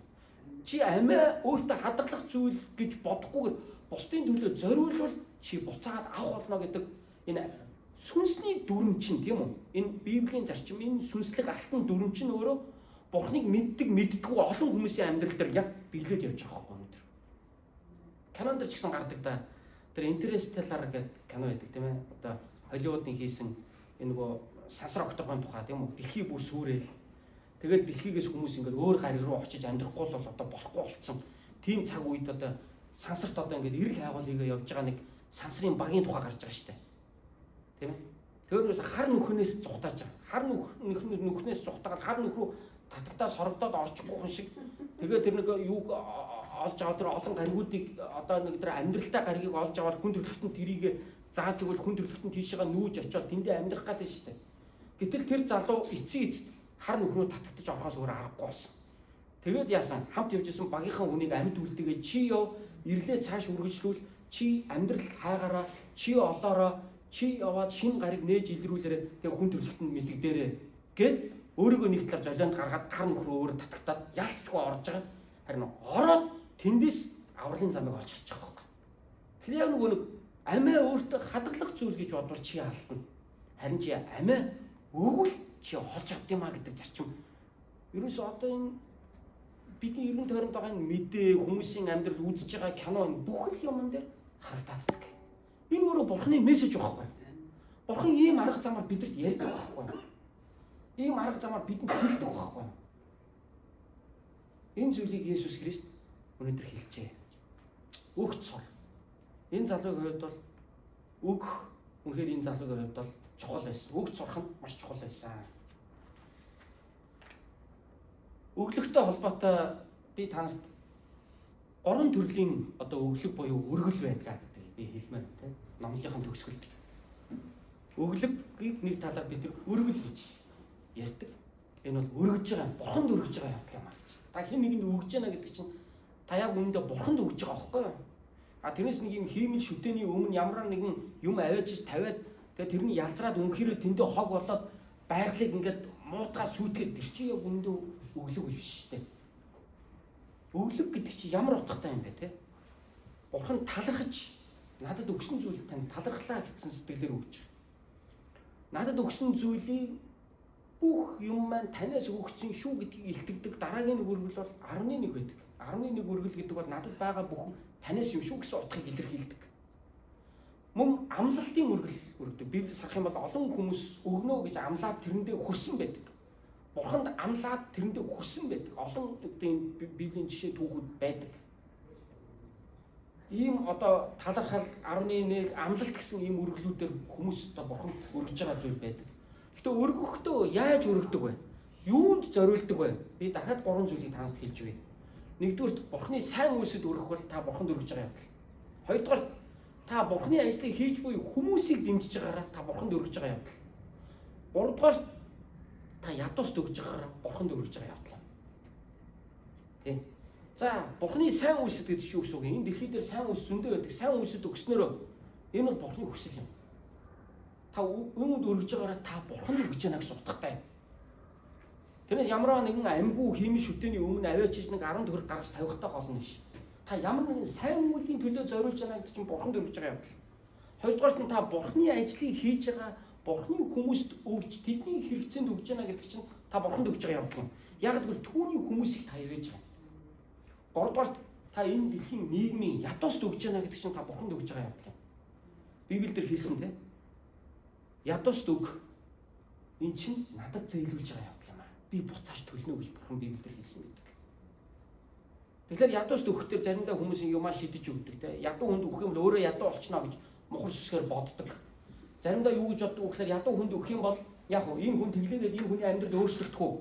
Чи амиа өөртөө хадгалах зүйл гэж бодохгүйгээр бусдын төлөө зориулвал чи буцаагаад авах болно гэдэг энэ сүнсний дүрм чинь тийм үү? Энэ библийн зарчим энэ сүнслэг алтан дүрм чинь өөрөө Бурхныг мэддэг мэддэггүй олон хүмүүсийн амьдрал дээр яг биелээд явж байгаа байхгүй өнөөдөр. Кинонд ч гэсэн гардаг да. Тэр Interstellar гэдэг кино байдаг тийм ээ. Одоо Холливуудын хийсэн энэ нөгөө сансар октогоон тухай тийм үү? Дэлхий бүр сүрэл. Тэгээд дэлхийгээс хүмүүс ингээд өөр гариг руу очиж амьдрахгүй бол одоо болохгүй болцсон. Тийм цаг үед одоо сансарт одоо ингээд эрэл хайгуул хийгээ явж байгаа нэг сансрын багийн тухай гарч байгаа шүү дээ. Тийм ээ. Тэрнээс хар нүхнээс зүхтааж байгаа. Хар нүхнээс зүхтаагаад хар нүх рүү татагтаа сорогдоод орчихгүй хүн шиг. Тэгээд тэр нэг юуг олж аваад тэр олон гаригуудыг одоо нэг тэр амьдралтай гаригийг олж аваад хүн төрлөختөнд тэрийг зааж өгвөл хүн төрлөختөнд тийшээгээ нүүж очиод тэндээ амьдрах гэдэг шүү дээ. Гэтэл тэр залуу эцсийн эцэд хар нүхрөө татагдаж орохоос өөр аргагүй болсон. Тэгээд яасан? Хамт явж исэн багийнхан хүнийг амьд үлдээгээ чи яв ирлээ цааш үргэлжлүүл чи амьдрал хайгаараа чи олоороо чи яваад шин гариг нээж илрүүлээрэ тэг хүн төрлөختөнд мэддэгдээрэ гэд өөрийгөө нэг талаар золионд гаргаад хар нүхрөө өөр татагтаад яалтчгүй орж байгаа. Харин ороод тэндээс авралын замыг олж харж байгаа байхгүй. Тэгэхээр яг нэг амиа өөртөө хадгалах зүйл гэж бодвол чи алдна. Харин чи амиа өгвөл чи олж авд юм а гэдэг зарчим. Ерөөсөө одоо энэ бидний эргэн тойронд байгаа энэ мэдээ хүмүүсийн амьдрал үзэж байгаа кино бүх л юм дээр харагддаг. Энэ өөрөө Бурхны мессеж байхгүй. Бурхан ийм арга замаар бидэнд ярьдаг байхгүй. Ийм арга замаар бидэнд хэлдэг байхгүй. Энэ зүйлийг Есүс Христ өнөөдөр хэлжээ. Өгч сур. Энэ залуугийн хувьд бол өгөх үнэхээр энэ залуугийн хувьд бол чухал байсан. Өгч сурах нь маш чухал байсан. Өглөгтэй холбоотой би танаас 3 төрлийн одоо өглөг буюу өргөл байдаг гэдэг би хэлмээр байна. Номлынхаа төгсгөлд. Өглөгийг нэг талаар бид өргөл гэж ярьдаг. Энэ бол өргөж байгаа, бурханд өргөж байгаа явдал юм аа. Та хэн нэгэнд өгж яана гэдэг чинь та яг үүндээ бурханд өгж байгаа байхгүй юу? А тэрнээс нэг юм хиймэл шүтээний өмнө ямар нэгэн юм авааж тавиад тэгээ тэрний ялзраад өнгөрөө тэндээ хог болоод байрлалыг ингээд муутгаа сүйтгэхэд тэр чинь яг үүндээ өглөг биш шүү дээ. Өглөг гэдэг чинь ямар утгатай юм бэ те? Бурхан талархаж надад өгсөн зүйлийг тань талархлаа гэсэн сэтгэлээр өгч байгаа. Надад өгсөн зүйлийг бүх юм маань танаас өгсөн шүү гэдгийг илтгэдэг дараагийн нэг өргөл бол 11 байдаг. 11 өргөл гэдэг бол надад байгаа бүх танаас юм шүү гэсэн утгыг илэрхийлдэг. Мөн амлалтын өргөл өргөдөг. Библиэс харах юм бол олон хүмүүс өгнө гэж амлаад тэрэндээ хүрсэн байдаг. Бурханд амлаад тэрэндээ хүрсэн байдаг. Олон библийн жишээ түүхүүд байдаг. Ийм одоо талархал 11 амлалт гэсэн ийм өргөлүүдээр хүмүүс одоо бурханд өргөж байгаа зүйл байдаг. Гэтэ өргөхдөө яаж өргөдөг вэ? Юунд зориулдаг вэ? Би дахиад 3 зүйлийг танаас хэлж өгье. Нэгдүгürt бурхны сайн үйлсэд өргөх бол та бурханд өргөж байгаа явдал. Хоёрдугаар та бурхны ажлыг хийж буй хүмүүсийг дэмжиж байгаараа та бурханд өргөж байгаа явдал. Гуравдугаар та ядууст өгж байгаараа бурханд өргөж байгаа явдал. Тэ. За бурхны сайн үйлсэд гэдэг чинь юу гэсэн үг юм? Энэ дэлхий дээр сайн үйлс зөндөө байдаг. Сайн үйлсэд өгснөөрөө энэ бол бурхны хүсэл юм. Та үүнд өргөж байгаараа та бурханд өргөж яана гэсэн утгатай. Тэрнээс ямар нэгэн амьгүй хиймэл шүтээний өмнө аваач нэг 10 төгрөг гаргаж тавихтаа гол нь ш. Та ямар нэгэн сайн үеийн төлөө зориулж байгаа гэдэг чинь Бурханд өргөж байгаа явдал. Хоёрдугаарт нь та Бурханы ажлыг хийж байгаа, Бурханы хүмүүст өгч тэдний хэрэгцээнд өгж байна гэдэг чинь та Бурханд өгж байгаа явдал юм. Яг гэвэл түүний хүмүүсийг та ивэж байна. Гуравдугаарт та энэ дэлхийн нийгмийн ядууст өгж байна гэдэг чинь та Бурханд өгж байгаа явдал юм. Библиэлд хэлсэн тийм. Ядууст өг. Энэ чинь надад зөөлүүлж байгаа явдал юм аа. Би буцааж төлнө гэж Бурхан Библиэлд хэлсэн гэдэг. Тэгэхээр ядууст өгөхдөө заримдаа хүмүүс юмаа шидэж өгдөг тийм. Ядуу хүнд өгөх юм бол өөрөө ядуу болчихно гэж мухар сүсгээр боддог. Заримдаа юу гэж боддог вэ гэхээр ядуу хүнд өгөх юм бол яг уу энэ хүн тэглээгээд энэ хүний амьдрал өөрчлөгдөх үү?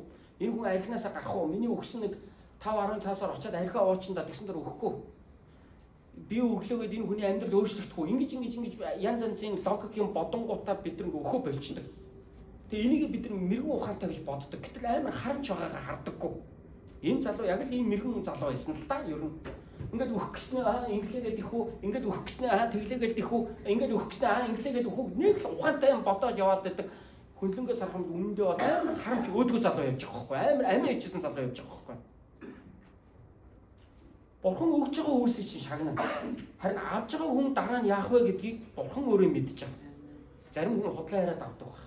Энэ хүн архинасаа гарах уу? Миний өгсөн нэг 5-10 цаасаар очиад архиа уучиндаа тэгсэн дээр өгөхгүй. Би өглөөгөөд энэ хүний амьдрал өөрчлөгдөх үү? Ингэж янз янзын логик юм бодонгуудаа бид нэг өхөө болчихдог. Тэгээ энийг бид нар мэрэгэн ухаантай гэж боддог. Гэтэл амар харамч байгаагаа хардаггүй. Энэ залуу яг л ийм мэрэгэн залуу байсан л та ер нь. Ингээд өөх гэснээ инглигээд их үү, ингээд өөх гэснээ тэглээгээл их үү, ингээд өөх гэснээ инглигээд өөх үү. Нэг л ухаантай юм бодоод яваад байдаг. Хөндлөнгөө сархамд үнэндээ бол амар харамч өөдгөө залуу явж байгаа байхгүй. Амар амиа хийчихсэн залуу явж байгаа байхгүй. Бурхан өгж байгаа үйлсийг чинь шагнана. Харин авж байгаа хүн дараа нь яах вэ гэдгийг Бурхан өөрөө мэдж байгаа. Зарим хүн худлаа яриад авдаг баг.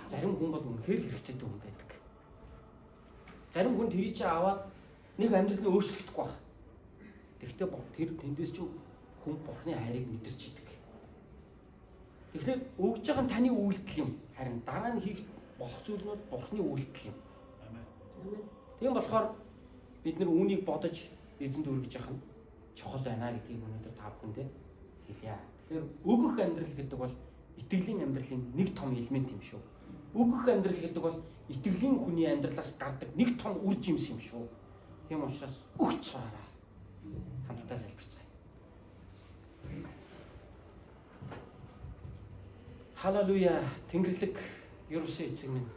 Зарим хүн бол үнэхээр хэрэгцээтэй хүн байдаг. Зарим хүн тэрий чи аваад нэг амьдрал нь өөрчлөгдөхгүй баг. Тэгвэл тэр тэндээс ч хүн Бурханы хайрыг мэдэрч идэг. Тэгэхээр өгж байгаа нь таны үйлдэл юм. Харин дараа нь хийх болох зүйл нь Бурханы үйлдэл юм. Амен. Тийм болохоор бид нар үүнийг бодож эзэнд өргөж явах нь чухал байна гэдгийг өнөөдөр та бүхэнд хэлье. Тэгэхээр өгөх амьдрал гэдэг бол итгэлийн амьдралын нэг том элемент юм шүү. Өгөх амьдрал гэдэг бол итгэлийн хүний амьдралаас гардаг нэг том үр жимс юм шүү. Тийм учраас өгч сураарай. Хамтдаа залбирцгаая. Халелуя, Тэнгэрлэг ерөөсөө эцэг минь.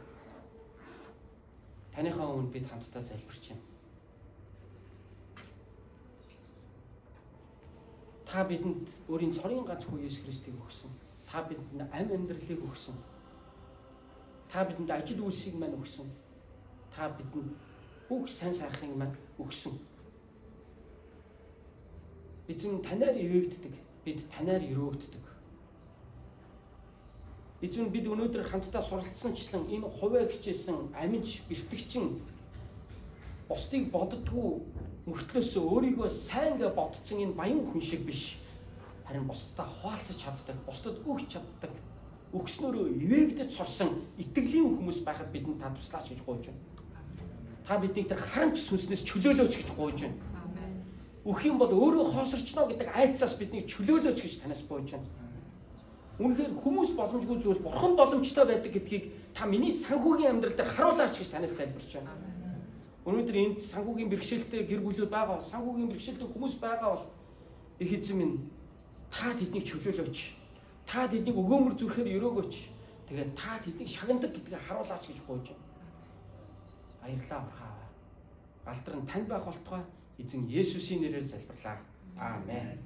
Таныхаа өмнө бид хамтдаа залбирч байна. Та бидэнд өөрийн цорын ганц хүү Есүс Христийг өгсөн. Та бидэнд амь амьдралыг өгсөн. Та бидэнд ажил үйлсийг маань өгсөн. Та бидэнд бүх сайн сайхныг маань өгсөн. Эзэн танаар ивэгддэг. Бид танаар өрөөгддөг. Эзэн бид өнөөдөр хамтдаа суралцсанчлан энэ хувиа хичээсэн аминч бэртгчин бусдыг боддгоо мөртлөөсөө өөрийгөө сайн гэж бодцсон энэ баян хүн шиг биш. Харин бусдаа хаалцаж чаддаг, бусдад өгч чаддаг, өгснөөрөө ивэгдэж сурсан итгэлийн хүмүүс байхад бидэнд та туслаач гэж гуйж байна. Та биднийг тэр харамч сүнснээс чөлөөлөөч гэж гуйж байна. Өгөх юм бол өөрөө хоосорчно гэдэг айцаас биднийг чөлөөлөөч гэж танаас гуйж байна. Үнэхээр хүмүүс боломжгүй зүйл Бурхан боломжтой байдаг гэдгийг та миний санхүүгийн амьдрал дээр харуулаач гэж танаас залбирч байна. Өнөөдөр энд санхүүгийн бэрхшээлтэй гэр бүлүүд байгаа, санхүүгийн бэрхшээлтэй хүмүүс байгаа бол их эзэн минь та тэднийг чөлөөлөөч. Та тэднийг өгөөмөр зүрхээр өрөөгөөч. Тэгээд та тэднийг шагнадаг гэдгийг харуулаач гэж гуйж байна. Баярлалаа Бурхан. Алдар нь танд байх болтугай эзэн Есүсийн нэрээр залбирлаа. Аамен.